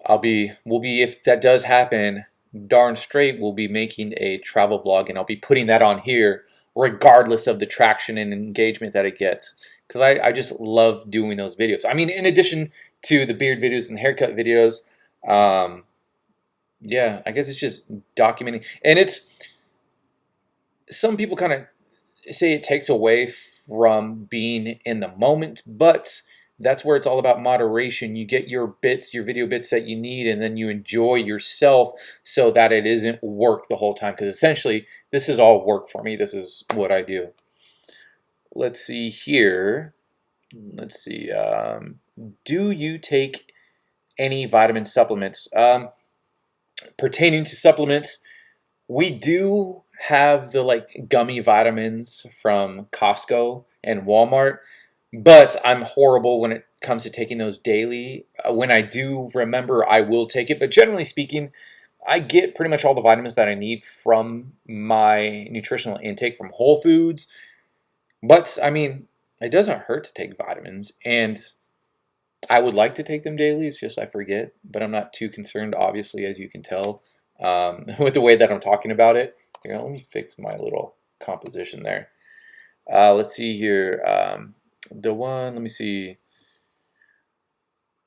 we'll be, if that does happen, darn straight, we'll be making a travel vlog and I'll be putting that on here regardless of the traction and engagement that it gets. Because I just love doing those videos. I mean, in addition to the beard videos and the haircut videos, yeah, I guess it's just documenting. And some people kind of say it takes away from being in the moment, but that's where it's all about moderation. You get your bits, your video bits that you need, and then you enjoy yourself so that it isn't work the whole time. Because essentially, this is all work for me. This is what I do. Let's see here. Let's see. Do you take any vitamin supplements? Pertaining to supplements, we do have the like gummy vitamins from Costco and Walmart, but I'm horrible when it comes to taking those daily. When I do remember, I will take it, but generally speaking, I get pretty much all the vitamins that I need from my nutritional intake from Whole Foods. But I mean, it doesn't hurt to take vitamins, and I would like to take them daily. It's just I forget, but I'm not too concerned, obviously, as you can tell, with the way that I'm talking about it. Here, let me fix my little composition there. Let's see here. Let me see.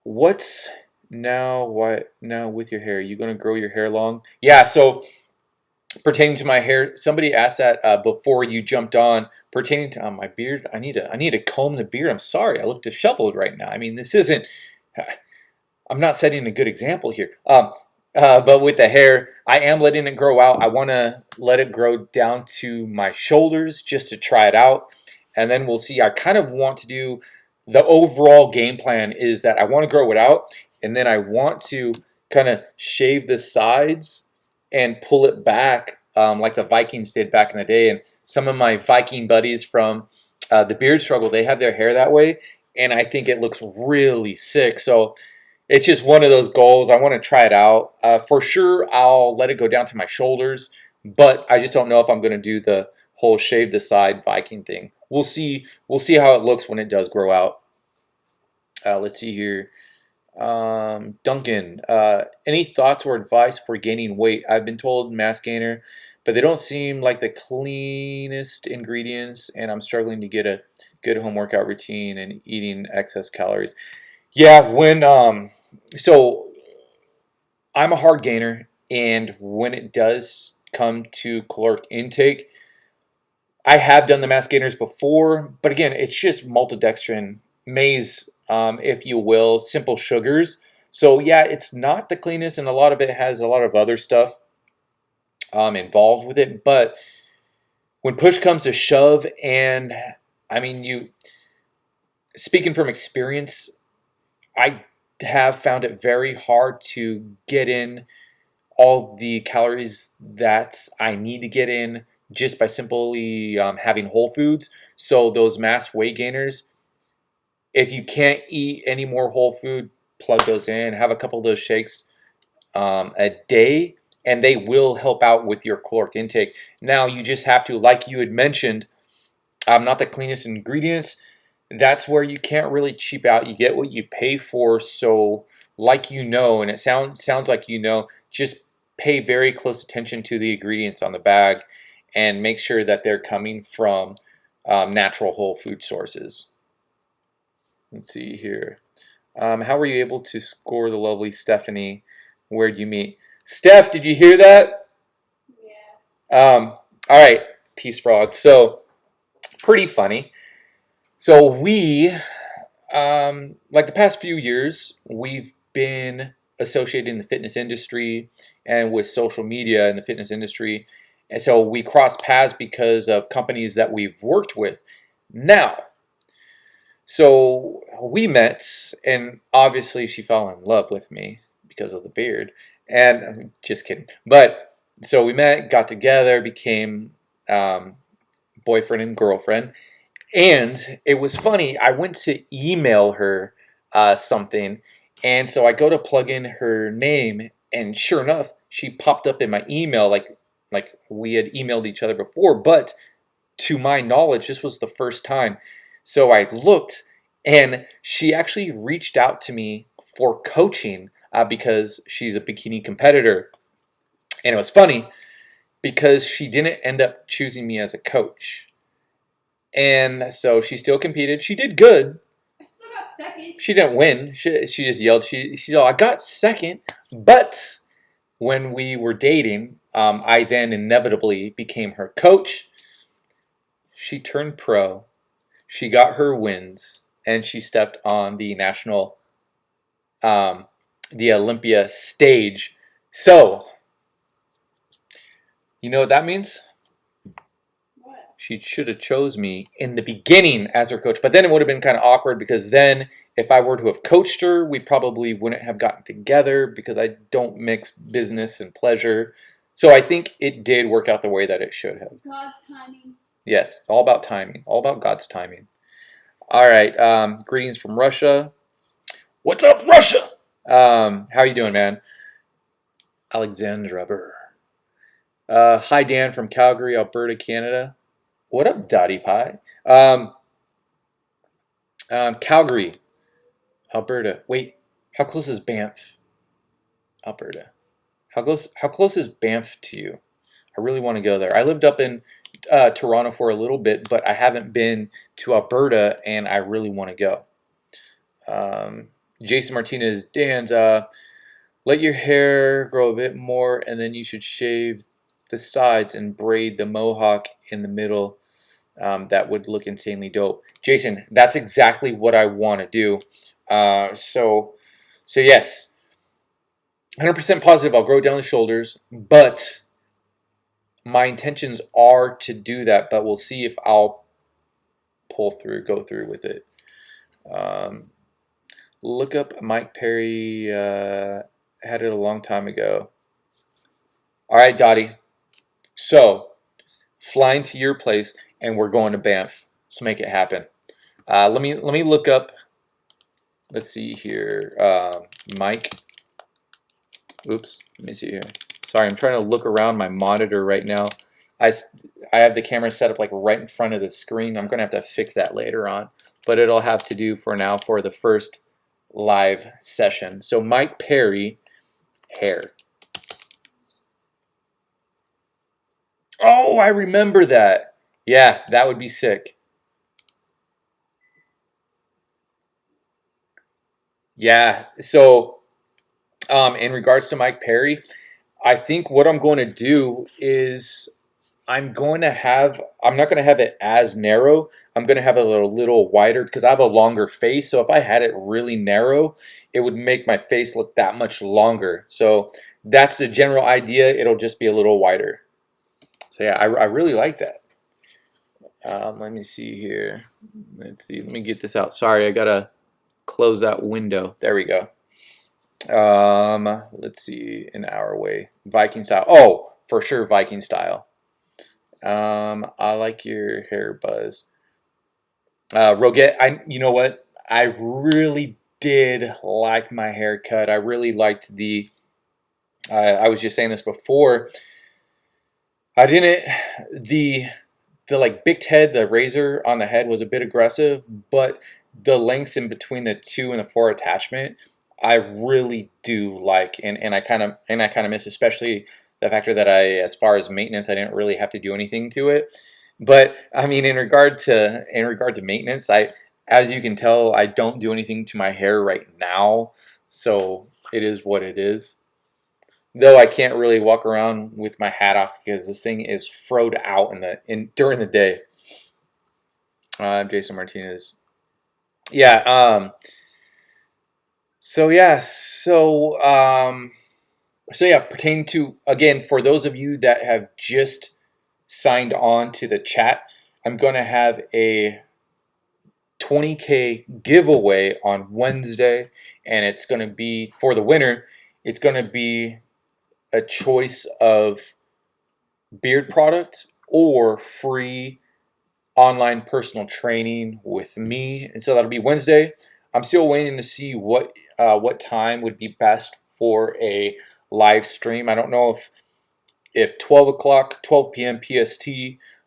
What's what now with your hair? Are you gonna grow your hair long? Yeah, so pertaining to my hair, somebody asked that before you jumped on. Pertaining to my beard, I need to comb the beard. I'm sorry, I look disheveled right now. I mean, this isn't. I'm not setting a good example here. But with the hair, I am letting it grow out. I want to let it grow down to my shoulders just to try it out, and then we'll see. I kind of want to do the overall game plan is that I want to grow it out, and then I want to kind of shave the sides and pull it back like the Vikings did back in the day. And some of my Viking buddies from the Beard Struggle, they have their hair that way, and I think it looks really sick. So it's just one of those goals. I want to try it out. For sure, I'll let it go down to my shoulders, but I just don't know if I'm going to do the whole shave the side Viking thing. We'll see. We'll see how it looks when it does grow out. Let's see here. Duncan, any thoughts or advice for gaining weight? I've been told mass gainer, but they don't seem like the cleanest ingredients, and I'm struggling to get a good home workout routine and eating excess calories. Yeah, so I'm a hard gainer, and when it does come to caloric intake, I have done the mass gainers before, but again, it's just maltodextrin, maize, if you will, simple sugars. So yeah, it's not the cleanest, and a lot of it has a lot of other stuff involved with it. But when push comes to shove, and I mean, speaking from experience, I have found it very hard to get in all the calories that I need to get in just by simply having whole foods. So those mass weight gainers, if you can't eat any more whole food, plug those in. Have a couple of those shakes a day, and they will help out with your caloric intake. Now you just have to, like you had mentioned, not the cleanest ingredients. That's where you can't really cheap out. You get what you pay for. So, like and it sounds like just pay very close attention to the ingredients on the bag, and make sure that they're coming from natural whole food sources. Let's see here. How were you able to score the lovely Stephanie? Where'd you meet? Steph, did you hear that? Yeah. All right, Peace Frog. So, pretty funny. So we, like the past few years, we've been associated in the fitness industry and with social media in the fitness industry. And so we crossed paths because of companies that we've worked with. Now, so we met, and obviously she fell in love with me because of the beard. And I'm just kidding. But so we met, got together, became boyfriend and girlfriend. And it was funny. I went to email her something, And so I go to plug in her name, and sure enough, she popped up in my email like we had emailed each other before, but to my knowledge, this was the first time. So I looked, and she actually reached out to me for coaching because she's a bikini competitor. And it was funny because she didn't end up choosing me as a coach. And so she still competed. She did good. I still got second. She didn't win. She just yelled. She yelled, I got second. But when we were dating, I then inevitably became her coach. She turned pro. She got her wins, and she stepped on the the Olympia stage. So, you know what that means? What? She should have chose me in the beginning as her coach, but then it would have been kind of awkward because then if I were to have coached her, we probably wouldn't have gotten together because I don't mix business and pleasure. So I think it did work out the way that it should have. God's timing. Yes, it's all about timing, all about God's timing. All right, greetings from Russia. What's up, Russia? How you doing, man? Alexandra Burr. Hi, Dan from Calgary, Alberta, Canada. What up, Dottie Pie? Calgary, Alberta. Wait, how close is Banff, Alberta? How close is Banff to you? I really want to go there. I lived up in Toronto for a little bit, but I haven't been to Alberta, and I really want to go. Jason Martinez, Dan's, let your hair grow a bit more, and then you should shave the sides and braid the mohawk in the middle. That would look insanely dope. Jason, that's exactly what I want to do. So yes, 100% positive I'll grow down the shoulders, but my intentions are to do that, but we'll see if I'll go through with it. Look up Mike Perry, had it a long time ago. All right, Dottie. So, flying to your place, and we're going to Banff. Let's make it happen. Let me look up. Let's see here, Mike. Oops, let me see here. Sorry, I'm trying to look around my monitor right now. I have the camera set up like right in front of the screen. I'm gonna have to fix that later on, but it'll have to do for now for the first live session. So Mike Perry, hair. Oh, I remember that. Yeah, that would be sick. Yeah, so in regards to Mike Perry, I think what I'm going to do is I'm not going to have it as narrow. I'm going to have it a little wider because I have a longer face. So if I had it really narrow, it would make my face look that much longer. So that's the general idea. It'll just be a little wider. So yeah, I really like that. Let me see here. Let's see. Let me get this out. Sorry, I got to close that window. There we go. Let's see. An hour away. Viking style. Oh, for sure, Viking style. I like your hair buzz. Roget, you know what? I really did like my haircut. I really liked I was just saying this before. I didn't, the like big head, the razor on the head was a bit aggressive, but the lengths in between the 2 and the 4 attachment, I really do like, and I kind of miss, especially the factor that as far as maintenance, I didn't really have to do anything to it. But I mean, in regard to maintenance, as you can tell, I don't do anything to my hair right now, so it is what it is. Though I can't really walk around with my hat off because this thing is froed out during the day. Jason Martinez. Yeah. So yeah. So yeah. Pertaining to, again, for those of you that have just signed on to the chat, I'm going to have a 20K giveaway on Wednesday, and it's going to be for the winner. It's going to be a choice of beard product or free online personal training with me. And so that'll be Wednesday. I'm still waiting to see what time would be best for a live stream. I don't know if 12 o'clock, 12 p.m. PST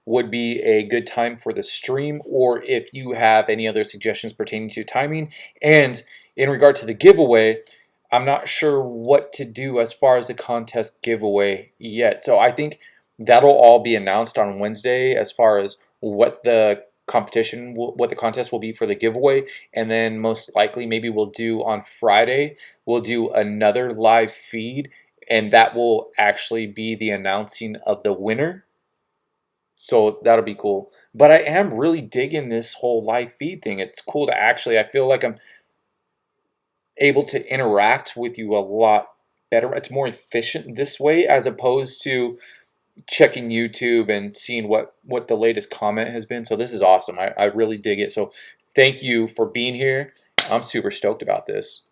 would be a good time for the stream, or if you have any other suggestions pertaining to timing. And in regard to the giveaway, I'm not sure what to do as far as the contest giveaway yet. So I think that'll all be announced on Wednesday as far as what the what the contest will be for the giveaway. And then most likely maybe we'll do on Friday, we'll do another live feed, and that will actually be the announcing of the winner. So that'll be cool. But I am really digging this whole live feed thing. It's cool to actually, I feel like I'm able to interact with you a lot better. It's more efficient this way as opposed to checking YouTube and seeing what the latest comment has been. So this is awesome. I really dig it. So thank you for being here. I'm super stoked about this.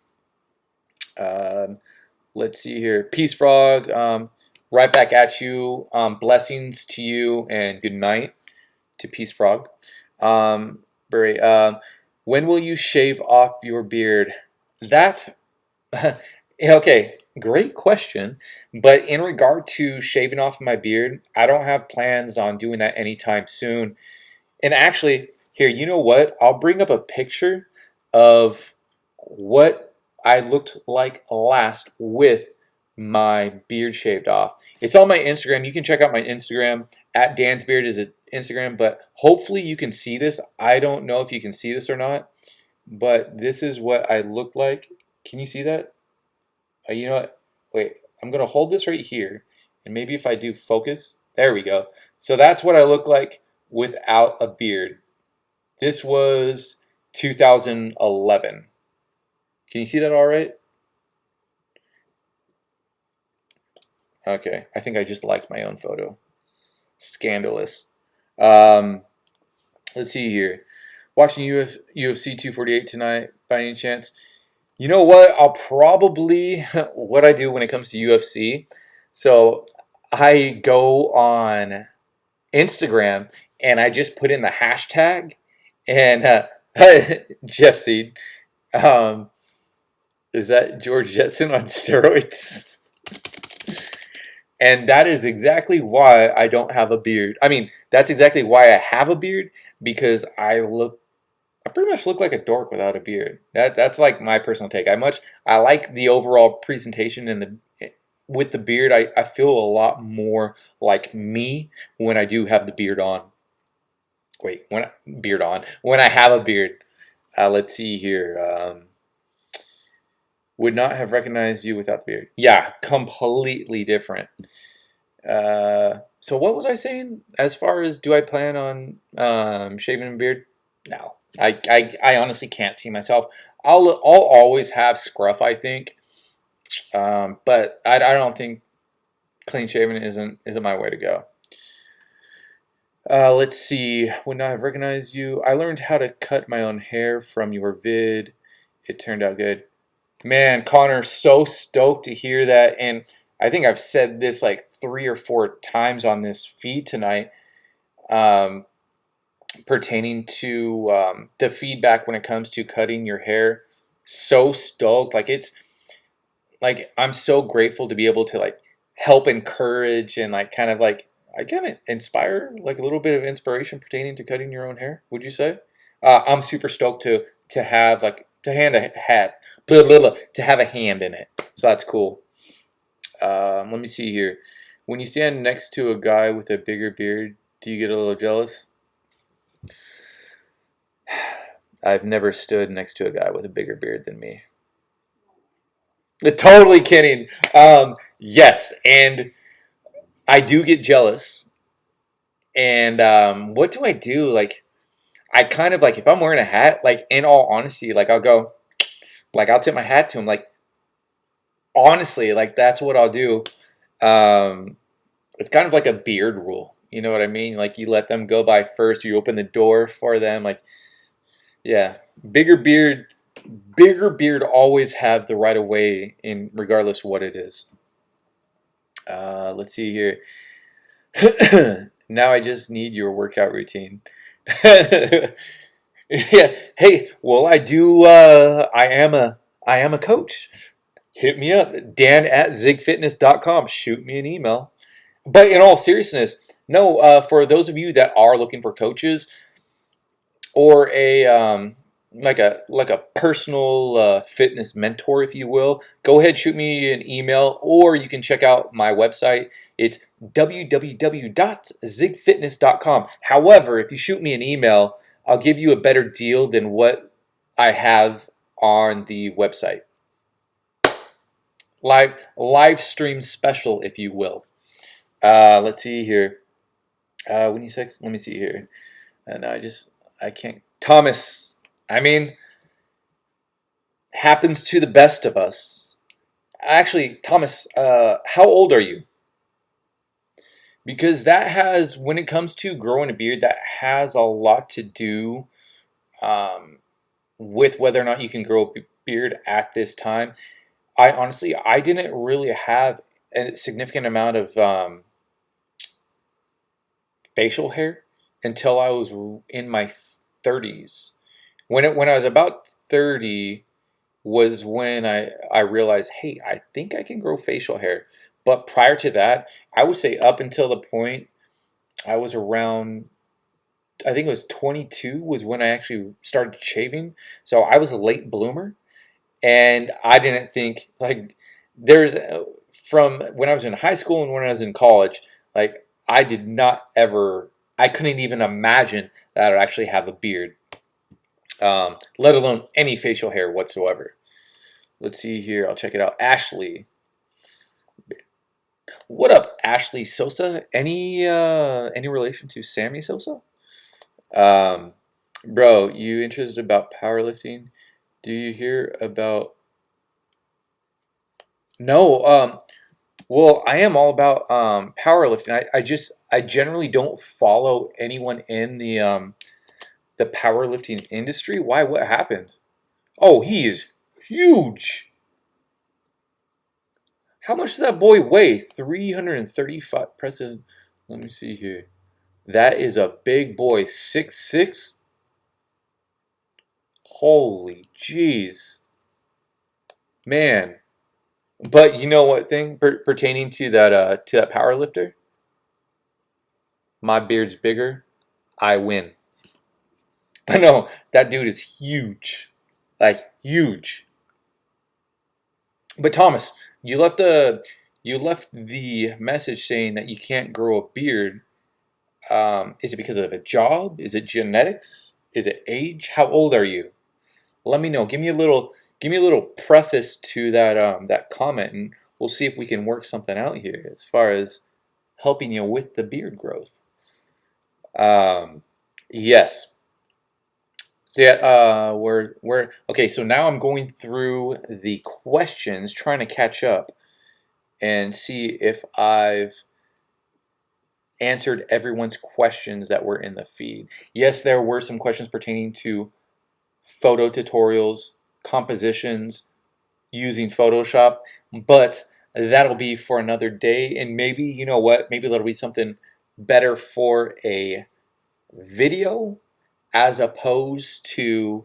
Let's see here. Peace, Frog. Right back at you. Blessings to you and good night to Peace, Frog. Beret, when will you shave off your beard? That, okay, great question. But in regard to shaving off my beard, I don't have plans on doing that anytime soon. And actually, here, you know what? I'll bring up a picture of what I looked like last with my beard shaved off. It's on my Instagram. You can check out my Instagram at Dan's Beard is Instagram, but hopefully you can see this. I don't know if you can see this or not, but this is what I looked like. Can you see that? You know what? Wait, I'm gonna hold this right here, and maybe if I do focus, there we go. So that's what I look like without a beard. This was 2011. Can you see that all right? Okay, I think I just liked my own photo. Scandalous. Let's see here. Watching UFC 248 tonight by any chance? You know what? I'll probably, what I do when it comes to UFC. So I go on Instagram and I just put in the hashtag and Jeff Seed. Is that George Jetson on steroids? And that is exactly why I don't have a beard. I mean, that's exactly why I have a beard, because I pretty much look like a dork without a beard. That's like my personal take. I like the overall presentation and with the beard. I feel a lot more like me when I do have the beard on. Wait, when I have a beard. Let's see here. Would not have recognized you without the beard. Yeah, completely different. So what was I saying? As far as do I plan on shaving a beard? No, I honestly can't see myself. I'll always have scruff, I think, but I don't think clean shaven isn't my way to go. Let's see. Would not have recognized you. I learned how to cut my own hair from your vid. It turned out good. Man, Connor, so stoked to hear that. And I think I've said this like 3 or 4 times on this feed tonight, pertaining to the feedback when it comes to cutting your hair. So stoked. Like it's like I'm so grateful to be able to like help encourage and like kind of like I kind of inspire like a little bit of inspiration pertaining to cutting your own hair. Would you say? I'm super stoked to have like to have a hand in it. So that's cool. Let me see here. When you stand next to a guy with a bigger beard, do you get a little jealous? I've never stood next to a guy with a bigger beard than me. Totally kidding. Yes, and I do get jealous. And what do I do? Like, I kind of like if I'm wearing a hat, like in all honesty, like I'll go, like I'll tip my hat to him. Like honestly, like that's what I'll do. It's kind of like a beard rule. You know what I mean? Like you let them go by first. You open the door for them. Like, yeah, bigger beard always have the right of way in regardless of what it is. Let's see here. Now I just need your workout routine. Yeah. Hey, well, I do. I am a coach. Hit me up, Dan at zigfitness.com. Shoot me an email. But in all seriousness, no. For those of you that are looking for coaches or a like a personal fitness mentor, if you will, go ahead, shoot me an email, or you can check out my website. It's www.zigfitness.com. However, if you shoot me an email, I'll give you a better deal than what I have on the website. Live stream special, if you will. Let's see here. When you sex, let me see here. And I can't. Thomas. I mean, happens to the best of us. Actually, Thomas, how old are you? Because that has, when it comes to growing a beard, that has a lot to do um, with whether or not you can grow a beard at this time. I honestly, I didn't really have a significant amount of facial hair until I was in my 30s. When I was about 30 was when I realized, hey, I think I can grow facial hair. But prior to that, I would say up until the point I was around, I think it was 22 was when I actually started shaving. So I was a late bloomer, and I didn't think like there's from when I was in high school and when I was in college, like I did not ever, I couldn't even imagine that I'd actually have a beard, let alone any facial hair whatsoever. Let's see here. I'll check it out. Ashley. What up, Ashley Sosa? Any relation to Sammy Sosa? Um, bro, you interested about powerlifting? Do you hear about No, well, I am all about powerlifting. I generally don't follow anyone in the powerlifting industry. Why? What happened? Oh, he is huge. How much does that boy weigh? 335 present. Let me see here. That is a big boy. 6'6". Holy jeez. Man. But you know what thing pertaining to that power lifter? My beard's bigger. I win. But no, that dude is huge. Like huge. But Thomas, you left the message saying that you can't grow a beard. Is it because of a job? Is it genetics? Is it age? How old are you? Let me know. Give me a little preface to that comment, and we'll see if we can work something out here as far as helping you with the beard growth. Yes. So yeah, we're okay. So now I'm going through the questions, trying to catch up and see if I've answered everyone's questions that were in the feed. Yes, there were some questions pertaining to photo tutorials, compositions, using Photoshop, but that'll be for another day. And maybe, you know what, maybe that'll be something better for a video as opposed to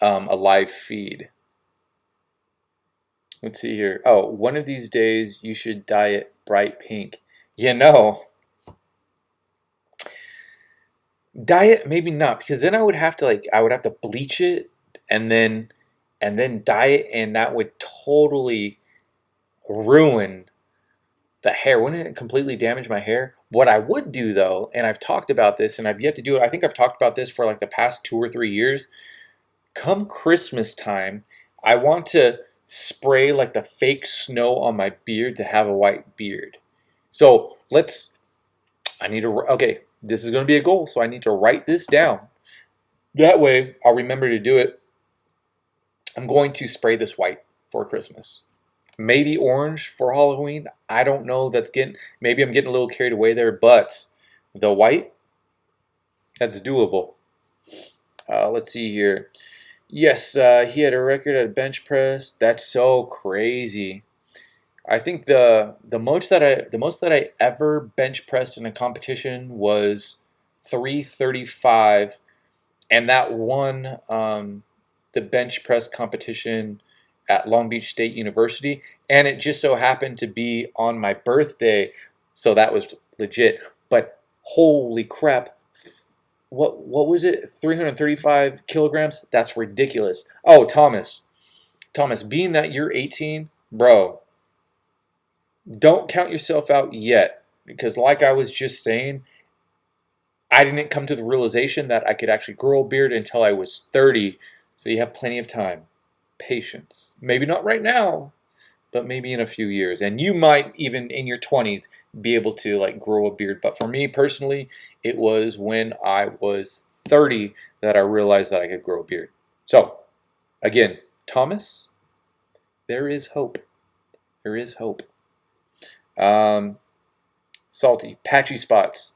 a live feed. Let's see here. Oh, one of these days you should dye it bright pink. You know, dye it maybe not, because then I would have to I would have to bleach it and then dye it, and that would totally ruin the hair. Wouldn't it completely damage my hair? What I would do though, and I've talked about this and I've yet to do it, I think I've talked about this for like the past 2 or 3 years. Come Christmas time, I want to spray like the fake snow on my beard to have a white beard. So okay, this is going to be a goal, so I need to write this down. That way I'll remember to do it. I'm going to spray this white for Christmas. Maybe orange for Halloween. I don't know. Maybe I'm getting a little carried away there, but the white, that's doable. Let's see here. Yes, he had a record at bench press. That's so crazy. I think the most that I ever bench pressed in a competition was 335 and that won the bench press competition at Long Beach State University, and it just so happened to be on my birthday, so that was legit. But holy crap, what was it? 335 kilograms? That's ridiculous. Oh, Thomas, being that you're 18, bro, don't count yourself out yet, because like I was just saying, I didn't come to the realization that I could actually grow a beard until I was 30. So you have plenty of time. Patience. Maybe not right now, but maybe in a few years. And you might even in your 20s be able to like grow a beard. But for me personally, it was when I was 30 that I realized that I could grow a beard. So again, Thomas, there is hope. There is hope. Salty, patchy spots.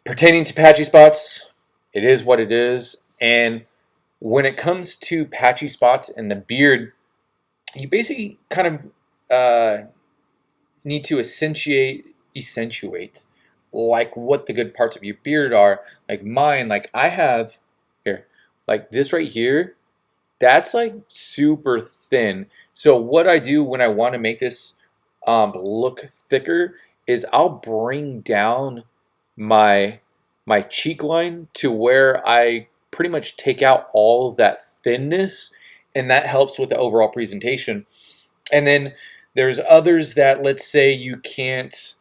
Pertaining to patchy spots, it is what it is. And when it comes to patchy spots in the beard, you basically kind of need to accentuate like what the good parts of your beard are. Like mine, like I have here, like this right here, that's like super thin. So what I do when I want to make this look thicker is I'll bring down my cheek line to where I pretty much take out all of that thinness, and that helps with the overall presentation. And then there's others that, let's say you can't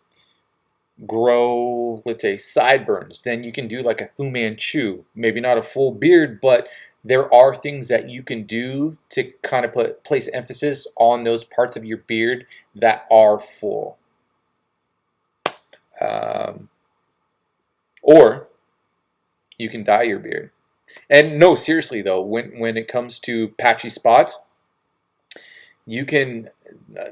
grow, let's say sideburns, then you can do like a Fu Manchu, maybe not a full beard, but there are things that you can do to kind of place emphasis on those parts of your beard that are full. Or you can dye your beard. And no, seriously though, when it comes to patchy spots, you can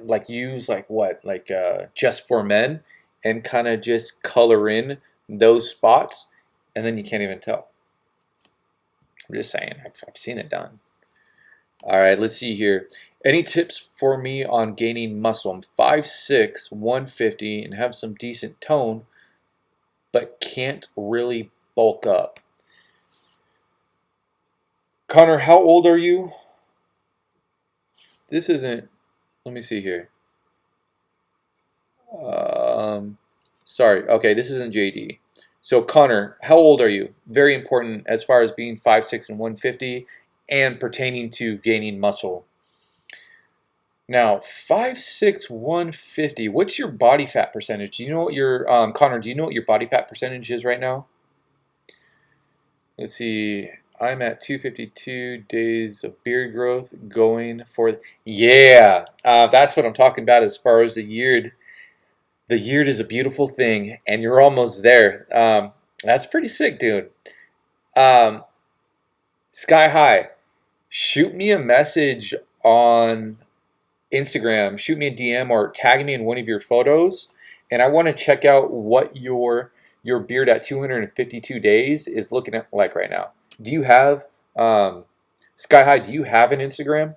like use like what like Just for Men, and kind of just color in those spots, and then you can't even tell. I'm just saying, I've seen it done. All right, let's see here. Any tips for me on gaining muscle? I'm 5'6", 150, and have some decent tone, but can't really bulk up. Connor, how old are you? This isn't, let me see here. Sorry, okay, this isn't JD. So Connor, how old are you? Very important as far as being 5'6" and 150 and pertaining to gaining muscle. Now, 5'6", 150, what's your body fat percentage? Do you know what your, Connor, do you know what your body fat percentage is right now? Let's see, I'm at 252 days of beard growth going for, yeah, that's what I'm talking about as far as the year. The year is a beautiful thing, and you're almost there. That's pretty sick, dude. Um, Sky High, shoot me a message on Instagram, shoot me a DM, or tag me in one of your photos, and I want to check out what your beard at 252 days is looking at like right now. Do you have Sky High? Do you have an Instagram?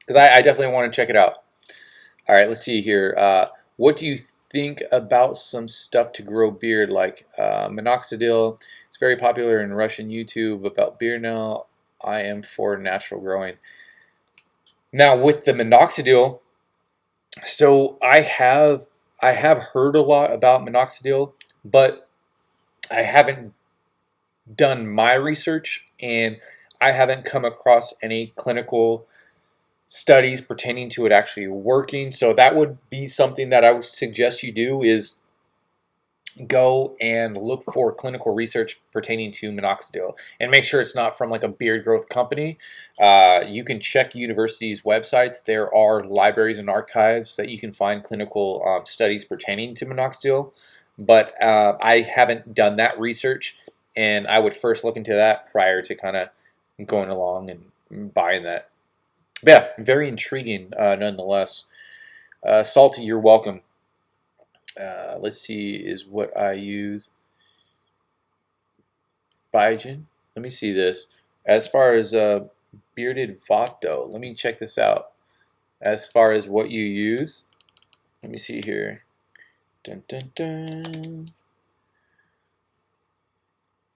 Because I definitely want to check it out. All right, let's see here. What do you think about some stuff to grow beard like minoxidil? It's very popular in Russian YouTube about beard now. I am for natural growing. Now with the minoxidil, so I have heard a lot about minoxidil, but I haven't done my research, and I haven't come across any clinical studies pertaining to it actually working. So that would be something that I would suggest you do, is go and look for clinical research pertaining to minoxidil, and make sure it's not from like a beard growth company. You can check universities' websites. There are libraries and archives that you can find clinical studies pertaining to minoxidil, but I haven't done that research, and I would first look into that prior to kind of going along and buying that. Yeah, very intriguing nonetheless. Salty, you're welcome. Let's see, is what I use. Biogen. Let me see this. As far as bearded Vato, let me check this out. As far as what you use, let me see here. Dun, dun, dun.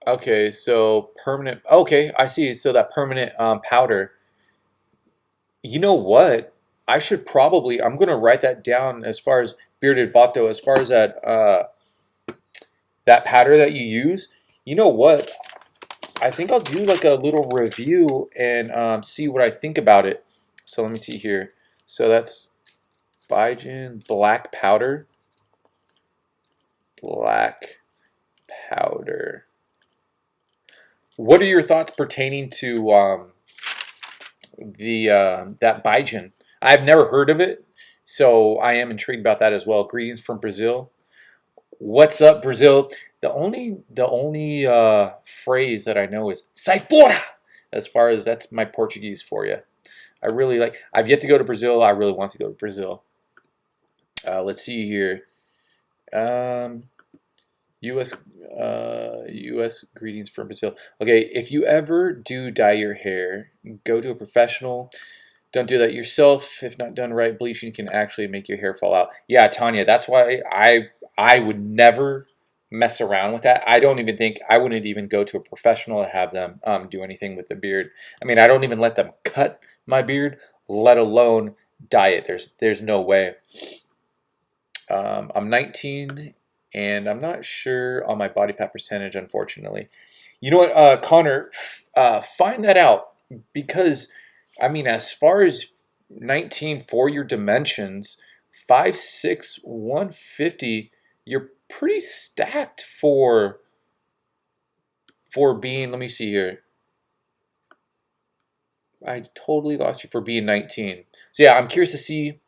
Okay, so permanent. Okay, I see. So that permanent powder. You know what? I should probably. I'm gonna write that down as far as bearded vato. As far as that powder that you use. You know what? I think I'll do like a little review and see what I think about it. So let me see here. So that's Biogen black powder. Black powder. What are your thoughts pertaining to the that Biogen? I've never heard of it, so I am intrigued about that as well. Greetings from Brazil. What's up, Brazil? The only phrase that I know is "sai fora." As far as that's my Portuguese for you. I really like. I've yet to go to Brazil. I really want to go to Brazil. Let's see here. Um, U.S. U.S. greetings from Brazil. Okay, if you ever do dye your hair, go to a professional. Don't do that yourself. If not done right, bleaching can actually make your hair fall out. Yeah, Tanya, that's why I would never mess around with that. I don't even think I wouldn't even go to a professional to have them do anything with the beard. I mean, I don't even let them cut my beard, let alone dye it. There's no way. I'm 19 and I'm not sure on my body fat percentage, unfortunately. You know what, Connor, find that out because, I mean, as far as 19 for your dimensions, 5'6", 150, you're pretty stacked for being. Let me see here. I totally lost you for being 19. So yeah, I'm curious to see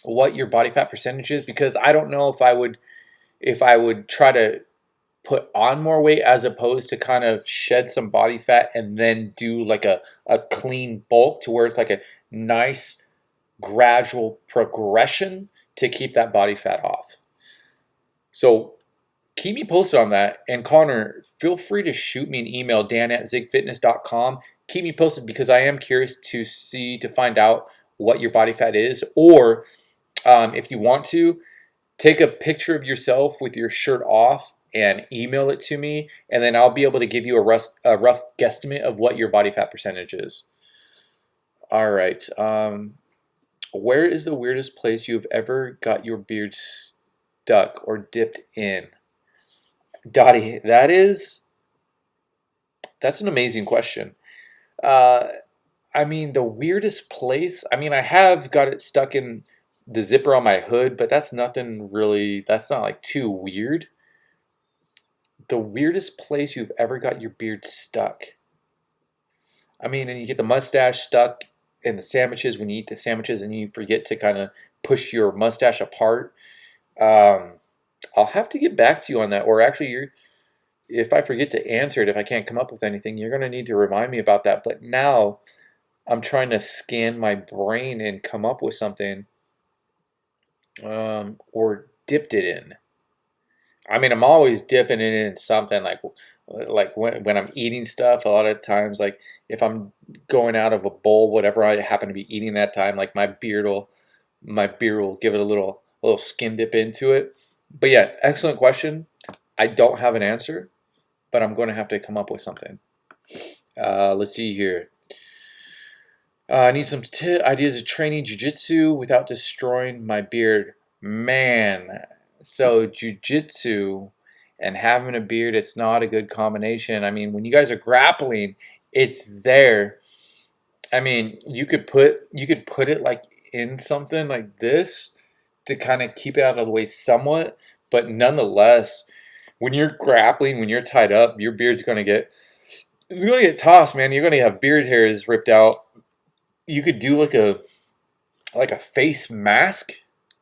what your body fat percentage is because I don't know if I would try to put on more weight as opposed to kind of shed some body fat and then do like a clean bulk to where it's like a nice gradual progression to keep that body fat off. So keep me posted on that. And Connor, feel free to shoot me an email, dan@zigfitness.com. Keep me posted because I am curious to find out what your body fat is. Or if you want to, take a picture of yourself with your shirt off and email it to me, and then I'll be able to give you a rough guesstimate of what your body fat percentage is. All right. Where is the weirdest place you've ever got your beard stuck or dipped in? Dottie, that's an amazing question. Uh, I mean, the weirdest place. I mean, I have got it stuck in the zipper on my hood, but that's nothing really. That's not like too weird. The weirdest place you've ever got your beard stuck. I mean, and you get the mustache stuck in the sandwiches when you eat the sandwiches and you forget to kind of push your mustache apart. Um, I'll have to get back to you on that. Or actually, if I forget to answer it, if I can't come up with anything, you're going to need to remind me about that. But now I'm trying to scan my brain and come up with something or dipped it in. I mean, I'm always dipping it in something like when I'm eating stuff. A lot of times, like if I'm going out of a bowl, whatever I happen to be eating that time, like my beard will give it a little skin dip into it. But yeah, excellent question. I don't have an answer, but I'm going to have to come up with something. Let's see here. I need some ideas of training jujitsu without destroying my beard. Man, so jujitsu and having a beard, it's not a good combination. I mean, when you guys are grappling, it's there. I mean, you could put it like in something like this to kind of keep it out of the way somewhat, but nonetheless, when you're grappling, when you're tied up, your beard's gonna get it's gonna get tossed, man. You're gonna have beard hairs ripped out. You could do like a face mask,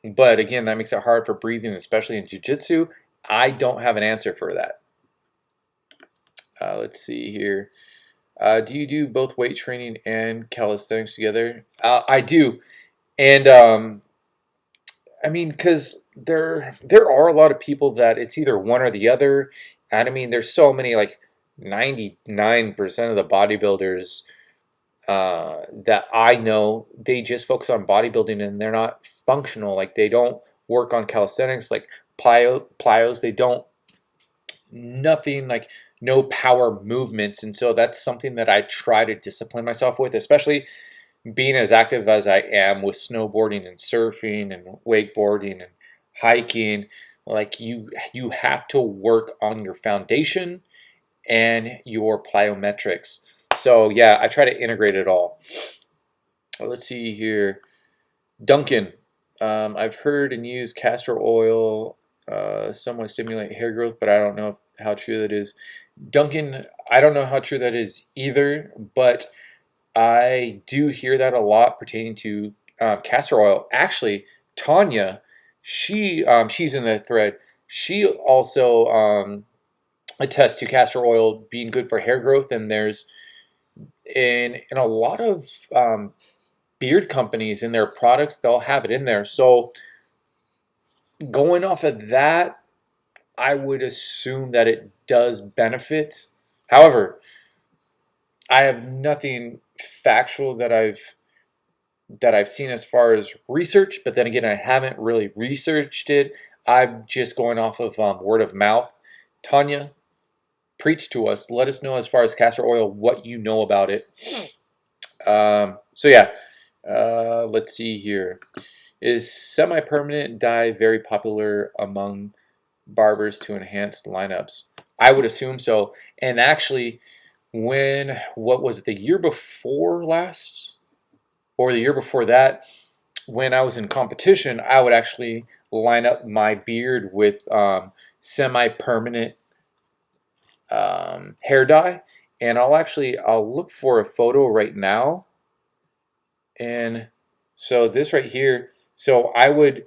but again, that makes it hard for breathing, especially in jiu-jitsu. I don't have an answer for that. Let's see here. Do you do both weight training and calisthenics together? I do, and I mean, because there are a lot of people that it's either one or the other, and I mean, there's so many like 99% of the bodybuilders that I know, they just focus on bodybuilding and they're not functional. Like they don't work on calisthenics, like plyos. They don't nothing like no power movements. And so that's something that I try to discipline myself with, especially being as active as I am with snowboarding and surfing and wakeboarding and hiking. Like you have to work on your foundation and your plyometrics. So yeah, I try to integrate it all. Let's see here. Duncan, I've heard and used castor oil somewhat stimulate hair growth, but I don't know how true that is. Duncan, I don't know how true that is either, but I do hear that a lot pertaining to castor oil. Actually, Tanya, she's in the thread. She also attests to castor oil being good for hair growth, and there's in a lot of beard companies in their products, they'll have it in there. So going off of that, I would assume that it does benefit. However, I have nothing factual that I've seen as far as research, but then again, I haven't really researched it. I'm just going off of word of mouth. Tanya, preach to us. Let us know as far as castor oil what you know about it. So yeah, let's see here. Is semi-permanent dye very popular among barbers to enhance lineups? I would assume so. And actually, what was it, the year before last? Or the year before that, when I was in competition, I would actually line up my beard with semi-permanent hair dye. And I'll look for a photo right now. And so this right here, so I would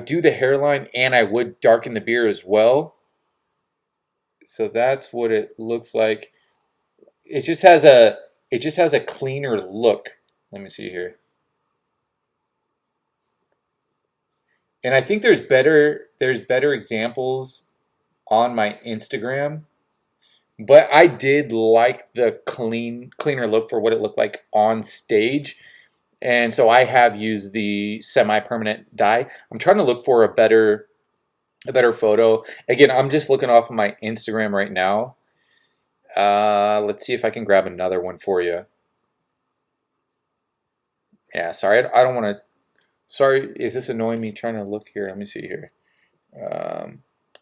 do the hairline and I would darken the beard as well. So that's what it looks like. It just has a cleaner look. Let me see here. And I think there's better examples on my Instagram, but I did like the cleaner look for what it looked like on stage. And so I have used the semi-permanent dye. I'm trying to look for a better photo. Again, I'm just looking off of my Instagram right now. Let's see if I can grab another one for you. Yeah, sorry, I don't want to. Sorry, is this annoying me trying to look here? Let me see here.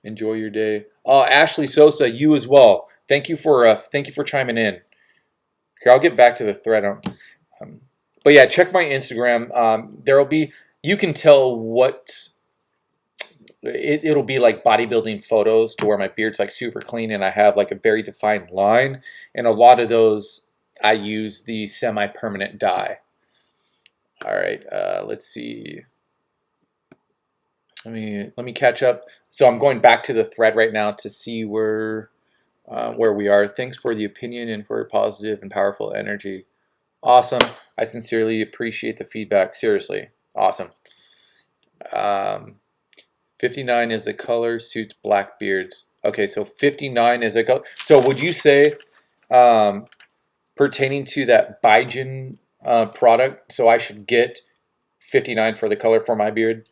Enjoy your day. Oh, Ashley Sosa, you as well. Thank you for chiming in. Here, I'll get back to the thread. But yeah, check my Instagram. There'll be, you can tell what it'll be like bodybuilding photos to where my beard's like super clean and I have like a very defined line. And a lot of those I use the semi-permanent dye. All right, let's see. Let me catch up. So I'm going back to the thread right now to see where we are. Thanks for the opinion and for positive and powerful energy. Awesome. I sincerely appreciate the feedback. Seriously, awesome. 59 is the color suits black beards. Okay, so 59 is a color. So would you say, pertaining to that Biogen product, so I should get 59 for the color for my beard?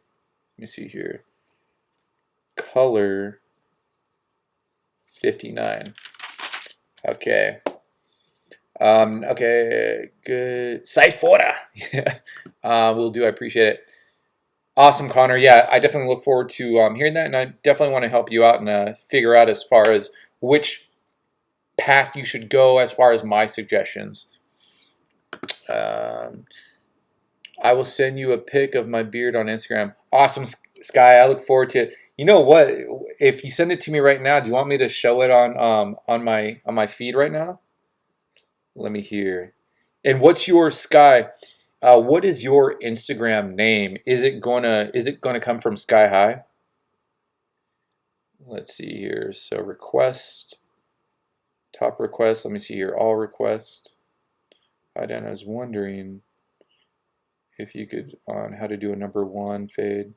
Let me see here. Color 59. Okay. Okay, good. Cyphora. Will do. I appreciate it. Awesome, Connor. Yeah, I definitely look forward to hearing that, and I definitely want to help you out and figure out as far as which path you should go as far as my suggestions. I will send you a pic of my beard on Instagram. Awesome, Sky. I look forward to it. You know what? If you send it to me right now, do you want me to show it on my feed right now? Let me hear. And what's your Sky? What is your Instagram name? Is it gonna come from Sky High? Let's see here. So request, top request. Let me see here. All request. I was wondering if you could on how to do a #1 fade.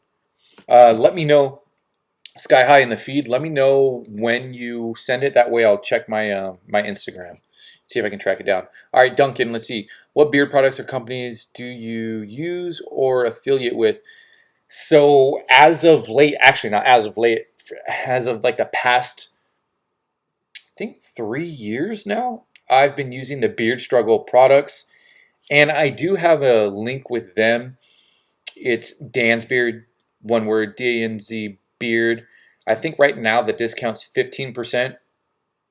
Let me know, Sky High in the feed. Let me know when you send it. That way I'll check my my Instagram. See if I can track it down. All right, Duncan, let's see. What beard products or companies do you use or affiliate with? So as of late, actually not as of late, as of like the past think 3 years now. I've been using the Beard Struggle products, and I do have a link with them. It's Dan's Beard, one word, DANZ Beard. I think right now the discount's 15%.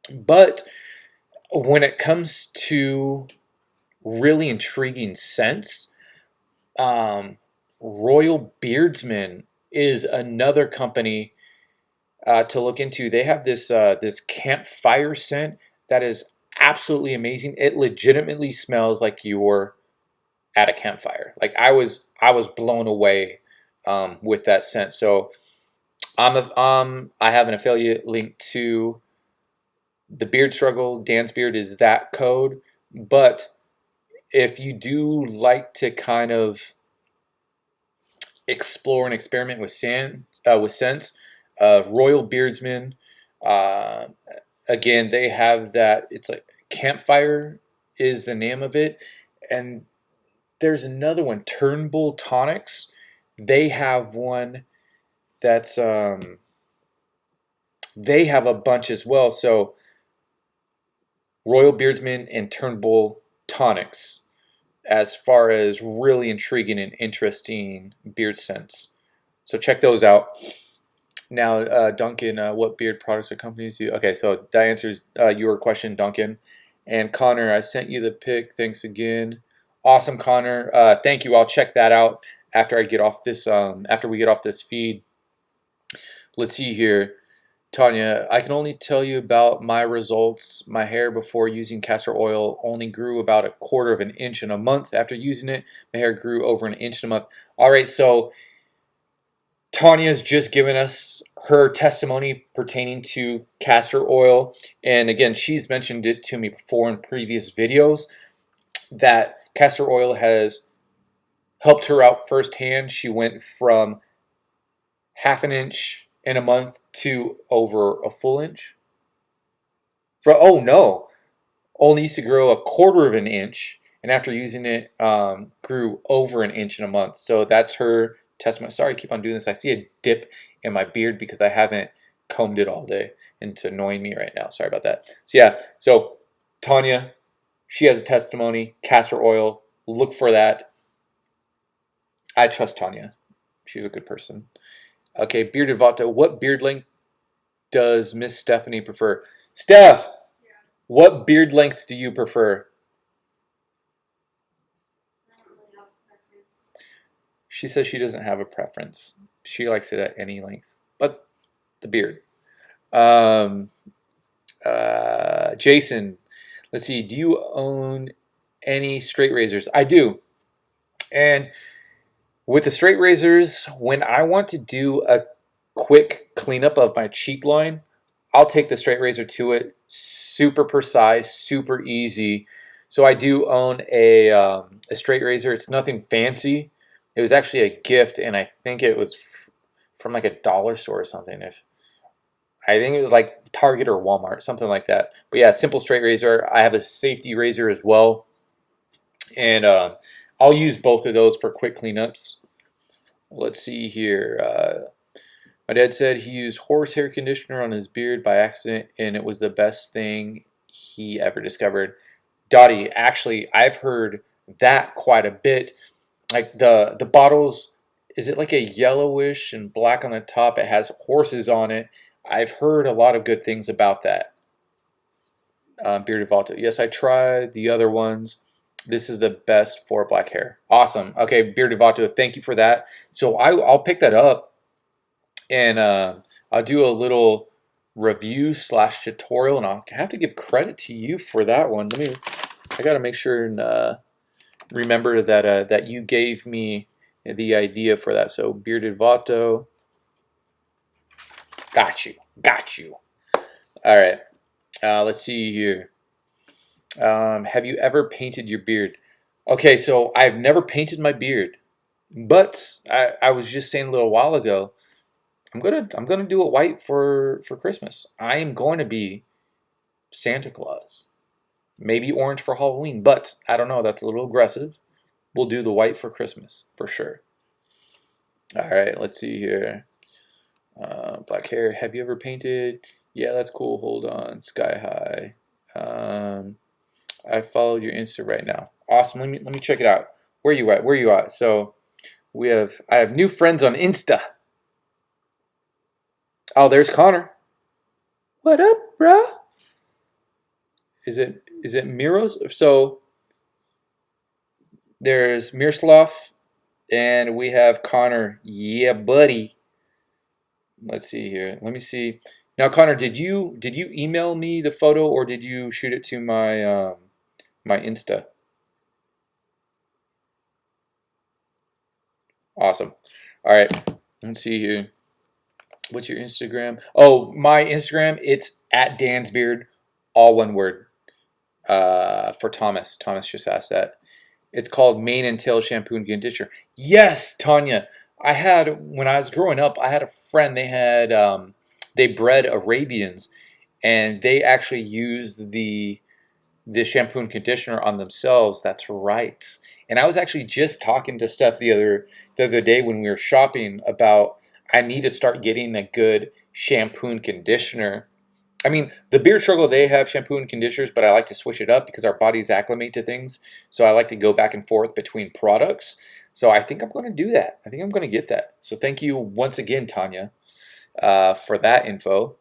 But when it comes to really intriguing scents, Royal Beardsman is another company to look into. They have this campfire scent that is absolutely amazing. It legitimately smells like you're at a campfire. Like I was blown away with that scent. So I have an affiliate link to the Beard Struggle. Dan's Beard is that code. But if you do like to kind of explore and experiment with scents, Royal Beardsman, uh, again, they have that. It's like Campfire is the name of it, and there's another one, Turnbull Tonics. They have one that's they have a bunch as well. So Royal Beardsman and Turnbull Tonics, as far as really intriguing and interesting beard scents. So check those out. Now, Duncan, what beard products or companies do you? Okay, so that answers your question, Duncan. And Connor, I sent you the pic. Thanks again. Awesome, Connor. Thank you. I'll check that out after I get off this. After we get off this feed. Let's see here. Tanya, I can only tell you about my results. My hair before using castor oil only grew about 1/4 of an inch in a month. After using it, my hair grew over an inch in a month. All right, so Tanya's just given us her testimony pertaining to castor oil. And again, she's mentioned it to me before in previous videos that castor oil has helped her out firsthand. She went from half an inch in a month to over a full inch. Oh no, only used to grow 1/4 of an inch, and after using it, grew over an inch in a month. So that's her testament. Sorry, I keep on doing this. I see a dip in my beard because I haven't combed it all day, and it's annoying me right now. Sorry about that. So yeah, so Tanya, she has a testimony. Castor oil, look for that. I trust Tanya. She's a good person. Okay, bearded Vata. What beard length does Miss Stephanie prefer? Steph, what beard length do you prefer? I don't really have a preference. She says she doesn't have a preference. She likes it at any length, but the beard. Um, Jason, let's see. Do you own any straight razors? I do. And with the straight razors, when I want to do a quick cleanup of my cheek line, I'll take the straight razor to it. Super precise, super easy. So I do own a straight razor. It's nothing fancy. It was actually a gift, and I think it was from like a dollar store or something. If I think it was like Target or Walmart, something like that. But yeah, simple straight razor. I have a safety razor as well, and I'll use both of those for quick cleanups. Let's see here. My dad said he used horsehair conditioner on his beard by accident, and it was the best thing he ever discovered. Dottie, actually, I've heard that quite a bit. Like the bottles, is it like a yellowish and black on the top? It has horses on it. I've heard a lot of good things about that. Bearded Volta. Yes, I tried the other ones. This is the best for black hair. Awesome. Okay, Bearded Volta, thank you for that. So I'll pick that up, and I'll do a little review slash tutorial, and I'll have to give credit to you for that one. I gotta make sure and remember that that you gave me the idea for that. So Bearded Vato, got you. All right, let's see here. Have you ever painted your beard? Okay, so I've never painted my beard, but I was just saying a little while ago, I'm gonna do it white for Christmas. I am going to be Santa Claus. Maybe orange for Halloween, but I don't know. That's a little aggressive. We'll do the white for Christmas for sure. All right, let's see here. Black hair. Have you ever painted Yeah, that's cool. Hold on. Sky High. I followed your Insta right now. Awesome. Let me check it out. Where you at? Where you at? So I have new friends on Insta. Oh, there's Connor. What up, bro? Is it Miros? So there's Miroslav and we have Connor. Yeah, buddy. Let's see here. Let me see. Now, Connor, did you email me the photo or did you shoot it to my Insta? Awesome. All right. Let's see here. What's your Instagram? Oh, my Instagram, it's at Dan's Beard, all one word. For Thomas. Thomas just asked that. It's called Mane and Tail Shampoo and Conditioner. Yes, Tanya. When I was growing up, I had a friend. They bred Arabians, and they actually used the shampoo and conditioner on themselves. That's right. And I was actually just talking to Steph the other day when we were shopping about I need to start getting a good shampoo and conditioner. I mean, the Beard Struggle, they have shampoo and conditioners, but I like to switch it up because our bodies acclimate to things. So I like to go back and forth between products. So I think I'm going to do that. I think I'm going to get that. So thank you once again, Tanya, for that info.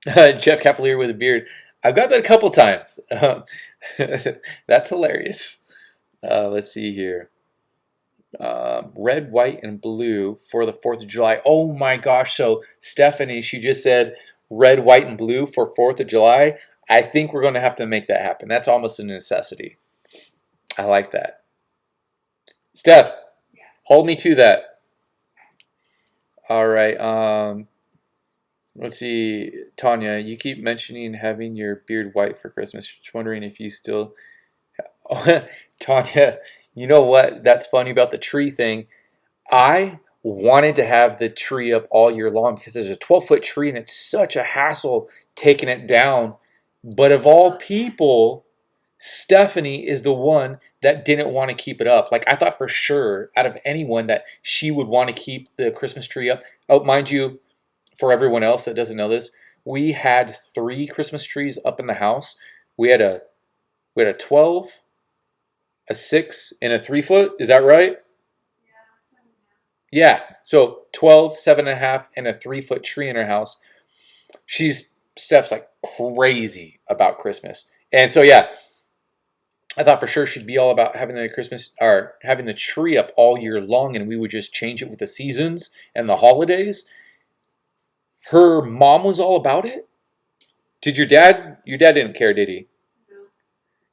Jeff Cavalier with a beard. I've got that a couple times. That's hilarious. Let's see here. Red, white, and blue for the 4th of July. Oh my gosh. So Stephanie, she just said red, white, and blue for 4th of July. I think we're going to have to make that happen. That's almost a necessity. I like that. Steph, Yeah. hold me to that. All right. Let's see. Tanya, you keep mentioning having your beard white for Christmas. Just wondering if you still... Tanya, you know what? That's funny about the tree thing. I wanted to have the tree up all year long because there's a 12-foot tree and it's such a hassle taking it down. But of all people, Stephanie is the one that didn't want to keep it up. Like I thought for sure out of anyone that she would want to keep the Christmas tree up. Oh, mind you, for everyone else that doesn't know this, we had 3 Christmas trees up in the house. We had a 12, a 6, and a 3-foot. Is that right? Yeah, Yeah. So 12, 7.5, and a 3-foot tree in her house. Steph's like crazy about Christmas. And so yeah, I thought for sure she'd be all about having the Christmas or having the tree up all year long and we would just change it with the seasons and the holidays. Her mom was all about it. Did your dad didn't care, did he? no.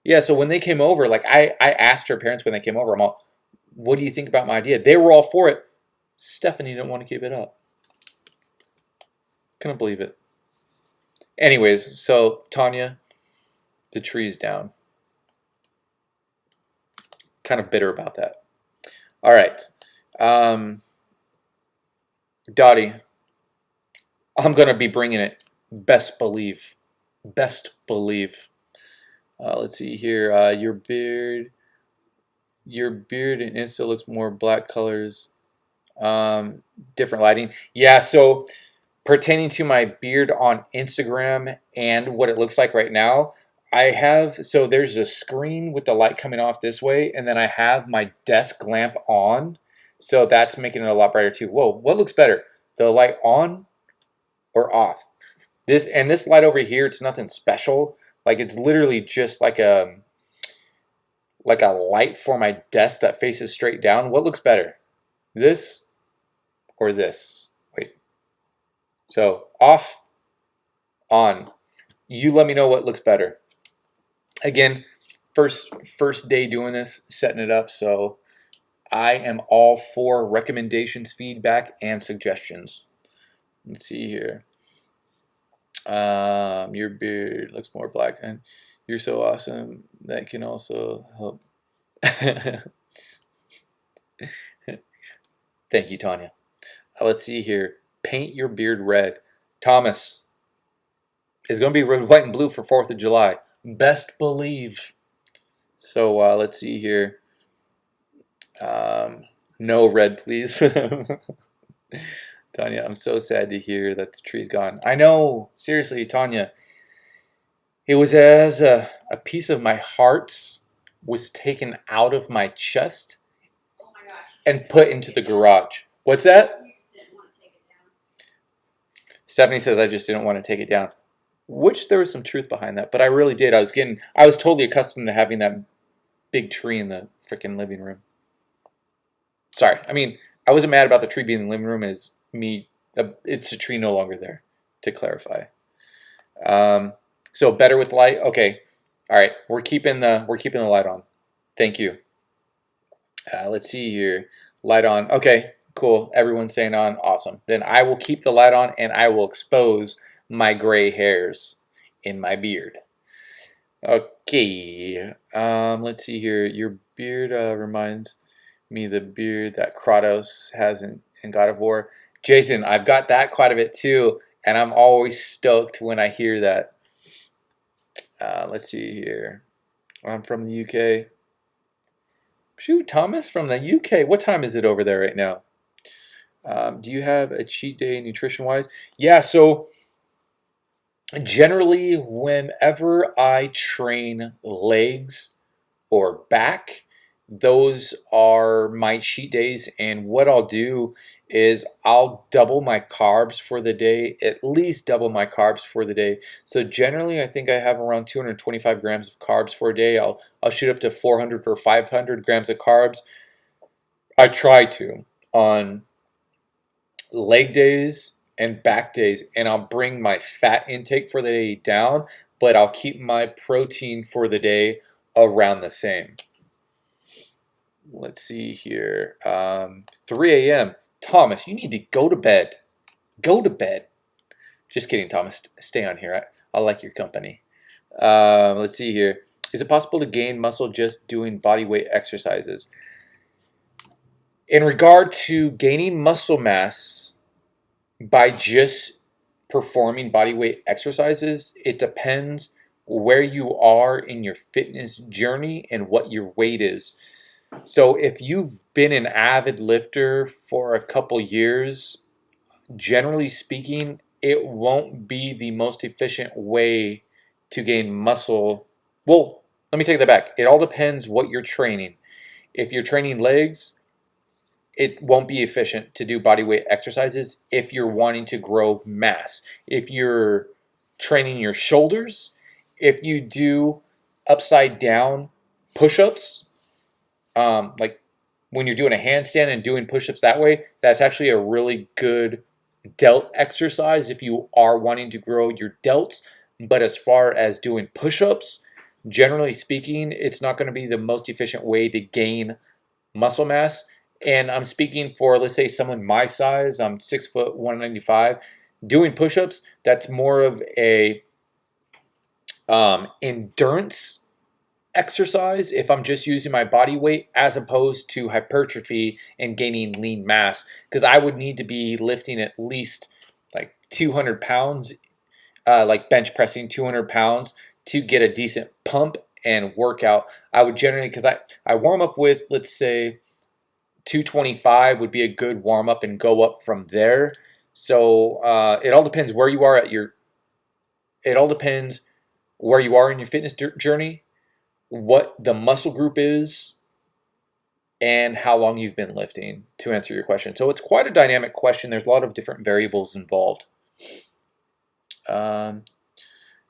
Yeah, so when they came over, like I asked her parents when they came over, I'm all, what do you think about my idea? They were all for it. Stephanie didn't want to keep it up. Couldn't believe it. Anyways, so Tanya, the tree's down. Kind of bitter about that. All right. Dottie, I'm going to be bringing it. Best believe. Best believe. Let's see here. Your beard and Insta looks more black colors. Different lighting. Yeah, so pertaining to my beard on Instagram and what it looks like right now, so there's a screen with the light coming off this way, and then I have my desk lamp on, so that's making it a lot brighter too. Whoa, what looks better? The light on or off? This light over here, it's nothing special. Like it's literally just like a light for my desk that faces straight down. What looks better? This or this? Wait. So off, on. You let me know what looks better. Again, first day doing this, setting it up, so I am all for recommendations, feedback, and suggestions. Let's see here. Your beard looks more black, and you're so awesome. That can also help. Thank you, Tanya. Let's see here. Paint your beard red. Thomas is going to be red, white, and blue for 4th of July. Best believe. So let's see here. No red, please. Tanya, I'm so sad to hear that the tree's gone. I know, seriously, Tanya. It was as a piece of my heart was taken out of my chest Oh my gosh. and put into the garage. What's that? You just didn't want to take it down. Stephanie says I just didn't want to take it down. Which there was some truth behind that, but I really did. I was totally accustomed to having that big tree in the freaking living room. Sorry, I mean, I wasn't mad about the tree being in the living room. It's a tree no longer there, to clarify. So better with light. Okay, all right. We're keeping the light on. Thank you. Let's see here. Light on. Okay, cool. Everyone's saying on. Awesome. Then I will keep the light on and I will expose my gray hairs in my beard. Okay. Let's see here. Your beard reminds me of the beard that Kratos has in God of War. Jason, I've got that quite a bit too, and I'm always stoked when I hear that. Let's see here. I'm from the UK. Shoot, Thomas from the UK. What time is it over there right now? Do you have a cheat day nutrition-wise? Yeah, so generally whenever I train legs or back, those are my cheat days, and what I'll do is I'll double my carbs for the day, at least double my carbs for the day. So generally I think I have around 225 grams of carbs for a day. I'll shoot up to 400 or 500 grams of carbs. I try to on leg days and back days, and I'll bring my fat intake for the day down, but I'll keep my protein for the day around the same. Let's see here. 3 a.m. Thomas, you need to go to bed. Go to bed. Just kidding, Thomas. Stay on here. I like your company. Let's see here. Is it possible to gain muscle just doing body weight exercises? In regard to gaining muscle mass by just performing body weight exercises, it depends where you are in your fitness journey and what your weight is. So if you've been an avid lifter for a couple years, generally speaking, it won't be the most efficient way to gain muscle. Well, let me take that back. It all depends what you're training. If you're training legs, it won't be efficient to do body weight exercises if you're wanting to grow mass. If you're training your shoulders, if you do upside down push-ups, like when you're doing a handstand and doing push-ups that way, that's actually a really good delt exercise if you are wanting to grow your delts. But as far as doing push-ups, generally speaking, it's not going to be the most efficient way to gain muscle mass. And I'm speaking for, let's say, someone my size. I'm 6 foot 195. Doing push-ups, that's more of a endurance exercise if I'm just using my body weight, as opposed to hypertrophy and gaining lean mass, because I would need to be lifting at least like 200 pounds, like bench pressing 200 pounds to get a decent pump and workout. I would generally, because I warm up with, let's say, 225 would be a good warm up and go up from there. So it all depends where you are it all depends where you are in your fitness journey, what the muscle group is, and how long you've been lifting, to answer your question. So it's quite a dynamic question. There's a lot of different variables involved.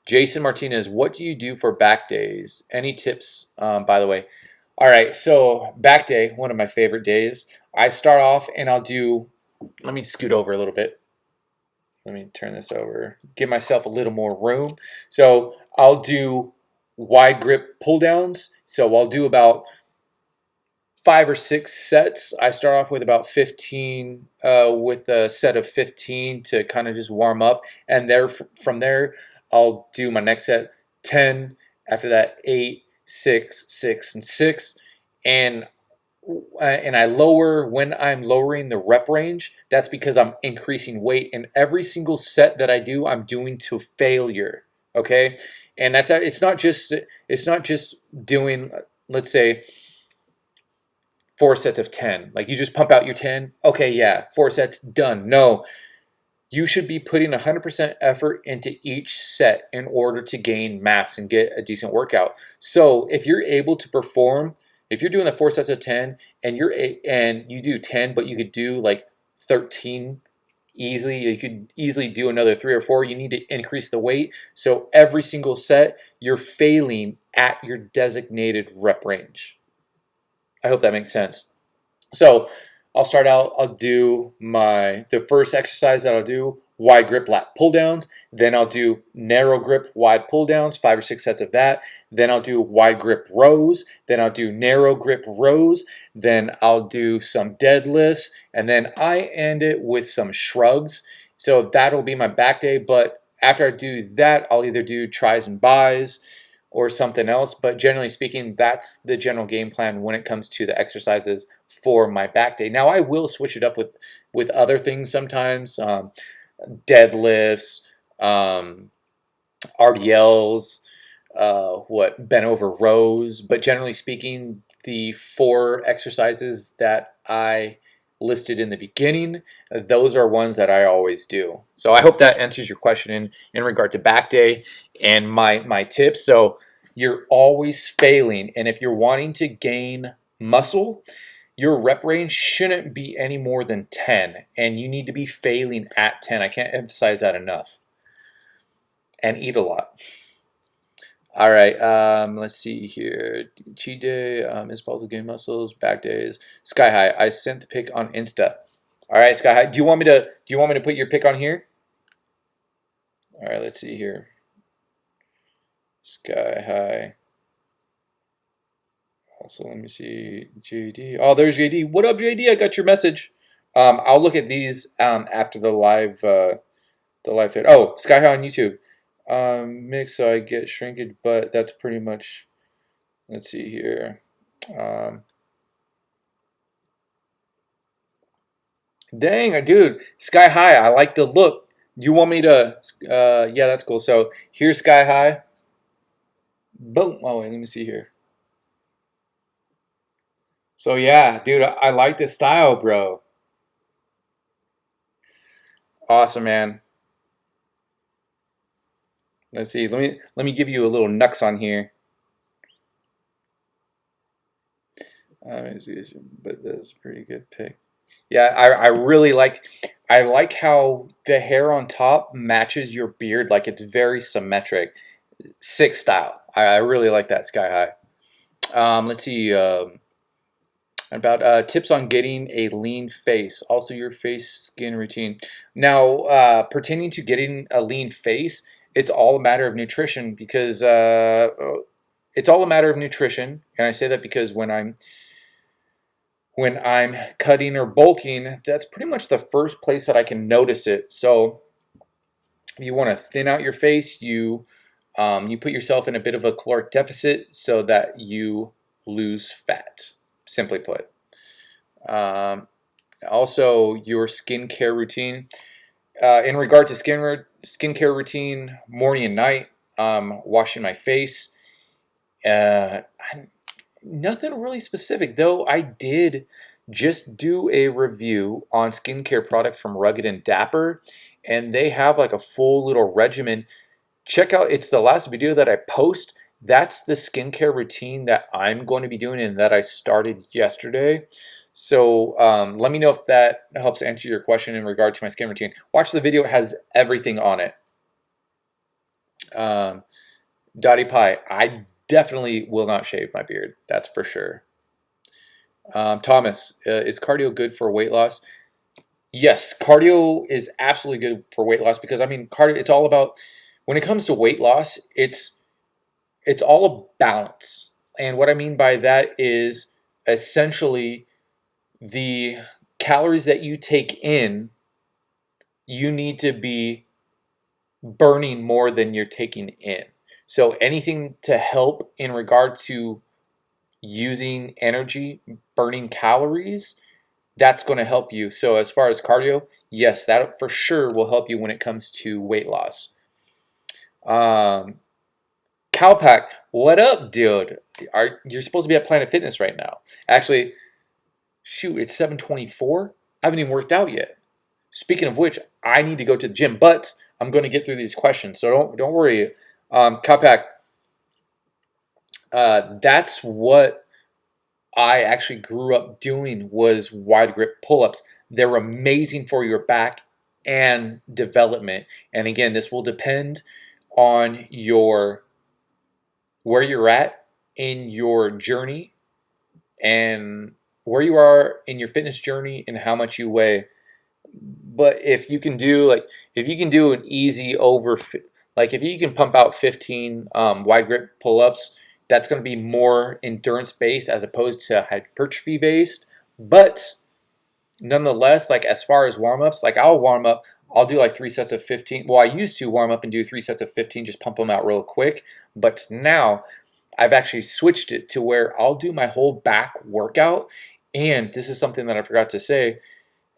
Jason Martinez, what do you do for back days? Any tips, by the way? All right, so back day, one of my favorite days. I start off and I'll do, let me scoot over a little bit. Let me turn this over, give myself a little more room. So I'll do wide grip pull downs. So I'll do about 5 or 6 sets. I start off with about 15, with a set of 15 to kind of just warm up. And from there, I'll do my next set, 10. After that, 8, 6, 6, and 6. And I lower when I'm lowering the rep range. That's because I'm increasing weight, and every single set that I do, I'm doing to failure. Okay, and it's not just doing, let's say, 4 sets of 10. Like you just pump out your 10. Okay, yeah, 4 sets done. No, you should be putting 100% effort into each set in order to gain mass and get a decent workout. So if you're able to perform, if you're doing the 4 sets of 10 and you do 10, but you could do like 13 easily, you could easily do another 3 or 4. You need to increase the weight. So every single set, you're failing at your designated rep range. I hope that makes sense. So I'll start out, I'll do the first exercise that I'll do, wide grip lat pull downs. Then I'll do narrow grip wide pull downs, 5 or 6 sets of that. Then I'll do wide grip rows. Then I'll do narrow grip rows. Then I'll do some deadlifts. And then I end it with some shrugs. So that'll be my back day. But after I do that, I'll either do tries and buys or something else. But generally speaking, that's the general game plan when it comes to the exercises for my back day. Now I will switch it up with other things sometimes, deadlifts, RDLs, bent over rows. But generally speaking, the 4 exercises that I listed in the beginning, those are ones that I always do. So I hope that answers your question in regard to back day and my tips. So you're always failing, and if you're wanting to gain muscle, your rep range shouldn't be any more than 10, and you need to be failing at 10. I can't emphasize that enough. And eat a lot. All right, let's see here. Cheat day, menopausal gain muscles, back days, Sky High. I sent the pic on Insta. All right, Sky High. Do you want me to put your pic on here? All right, let's see here. Sky High. Also, let me see JD. Oh, there's JD. What up, JD? I got your message. I'll look at these after the live thread. Oh, Sky High on YouTube. Mix so I get shrinkage, but that's pretty much. Let's see here. Dang, dude, Sky High. I like the look. You want me to? Yeah, that's cool. So here's Sky High. Boom. Oh wait, let me see here. So yeah, dude, I like this style, bro. Awesome, man. Let's see. Let me give you a little nux on here. But that's a pretty good pick. Yeah, I really like. I like how the hair on top matches your beard. Like it's very symmetric. Sick style. I really like that, Sky High. Let's see. About tips on getting a lean face. Also, your face skin routine. Now, pertaining to getting a lean face, it's all a matter of nutrition because it's all a matter of nutrition. And I say that because when I'm cutting or bulking, that's pretty much the first place that I can notice it. So you want to thin out your face. You put yourself in a bit of a caloric deficit so that you lose fat. Simply put. Also, your skincare routine. In regard to skincare routine, morning and night, washing my face. Nothing really specific, though. I did just do a review on skincare product from Rugged and Dapper, and they have like a full little regimen. Check out, it's the last video that I post. That's the skincare routine that I'm going to be doing and that I started yesterday. So let me know if that helps answer your question in regard to my skin routine. Watch the video, it has everything on it. Dottie Pie, I definitely will not shave my beard. That's for sure. Thomas, is cardio good for weight loss? Yes, cardio is absolutely good for weight loss because I mean, cardio. It's all about when it comes to weight loss. It's all a balance, and what I mean by that is essentially the calories that you take in. You need to be burning more than you're taking in. So anything to help in regard to using energy, burning calories, that's going to help you. So as far as cardio, yes, that for sure will help you when it comes to weight loss. Cowpack, what up, dude? You're supposed to be at Planet Fitness right now. Actually, Shoot, it's 7:24. I haven't even worked out yet. Speaking of which, I need to go to the gym, but I'm going to get through these questions, so don't worry. Kapak, that's what I actually grew up doing was wide grip pull-ups. They're amazing for your back and development. And again, this will depend on your where you're at in your journey and where you are in your fitness journey and how much you weigh. But if you can do an easy like if you can pump out 15 wide grip pull-ups, that's going to be more endurance based as opposed to hypertrophy based. But nonetheless, like as far as warm-ups, like I'll do like 3 sets of 15. Well, I used to warm up and do 3 sets of 15, just pump them out real quick. But now I've actually switched it to where I'll do my whole back workout. And this is something that I forgot to say.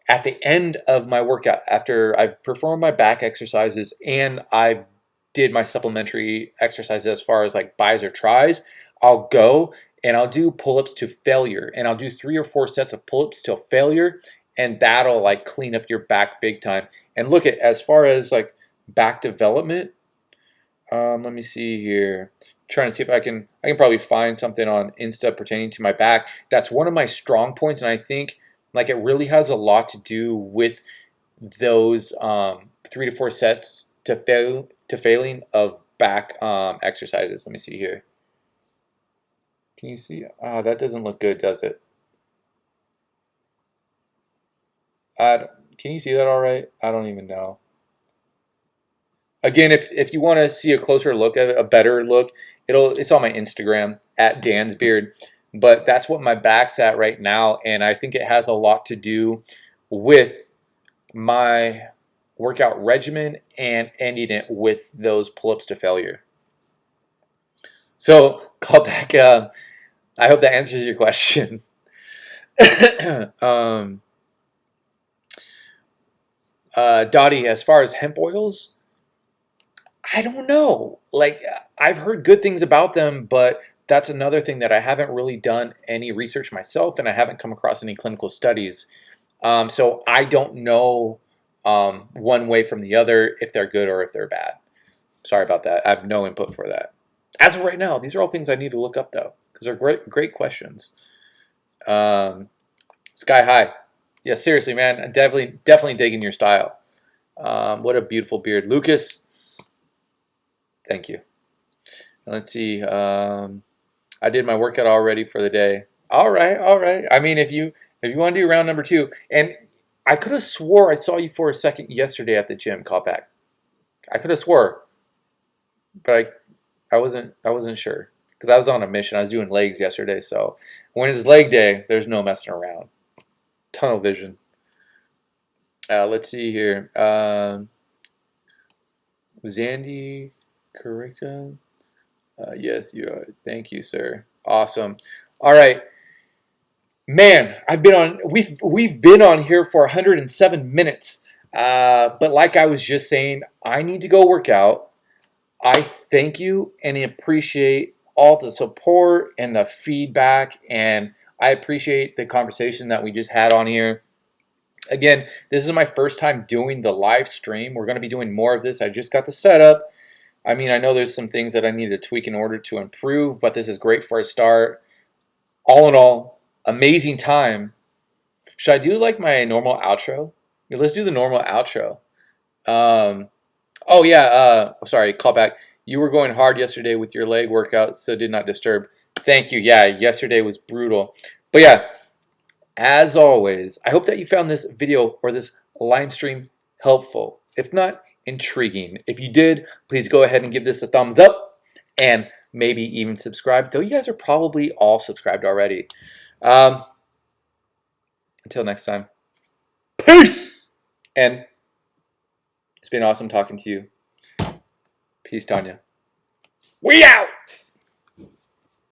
At the end of my workout, after I've performed my back exercises and I did my supplementary exercises as far as like bis or tris, I'll go and I'll do pull-ups to failure. And I'll do 3 or 4 sets of pull-ups till failure. And that'll like clean up your back big time. And look at as far as like back development, let me see here. Trying to see if I can probably find something on Insta pertaining to my back. That's one of my strong points, and I think like it really has a lot to do with those 3 to 4 sets to failing of back exercises. Let me see here. Can you see? Oh, that doesn't look good, does it? Can you see that all right? I don't even know. Again, if you want to see a closer look, a better look, it's on my Instagram at Dan's Beard. But that's what my back's at right now, and I think it has a lot to do with my workout regimen and ending it with those pull-ups to failure. So, call back. I hope that answers your question. Dottie, as far as hemp oils, I don't know. Like, I've heard good things about them, but that's another thing that I haven't really done any research myself, and I haven't come across any clinical studies. So I don't know one way from the other if they're good or if they're bad. Sorry about that. I have no input for that. As of right now, these are all things I need to look up, though, because they're great questions. Sky High. Yeah, seriously, man. I'm definitely digging your style. What a beautiful beard. Lucas, thank you. Let's see. I did my workout already for the day. All right. I mean, if you want to do round number 2, and I could have swore I saw you for a second yesterday at the gym. Call back. I could have swore, but I wasn't sure because I was on a mission. I was doing legs yesterday, so when it's leg day, there's no messing around. Tunnel vision. Let's see here. Zandy Correcta. Yes, you are. Thank you, sir. Awesome. All right, man. We've been on here for 107 minutes. But like I was just saying, I need to go work out. I thank you and appreciate all the support and the feedback, and I appreciate the conversation that we just had on here. Again, this is my first time doing the live stream. We're going to be doing more of this. I just got the setup. I mean, I know there's some things that I need to tweak in order to improve, but this is great for a start. All in all, amazing time. Should I do like my normal outro? Yeah, let's do the normal outro. Oh yeah, sorry, call back. You were going hard yesterday with your leg workout, so did not disturb. Thank you. Yeah, yesterday was brutal. But yeah, as always, I hope that you found this video or this live stream helpful. If not, intriguing. If you did, please go ahead and give this a thumbs up and maybe even subscribe, though you guys are probably all subscribed already. Until next time, peace! And it's been awesome talking to you. Peace, Tanya. We out!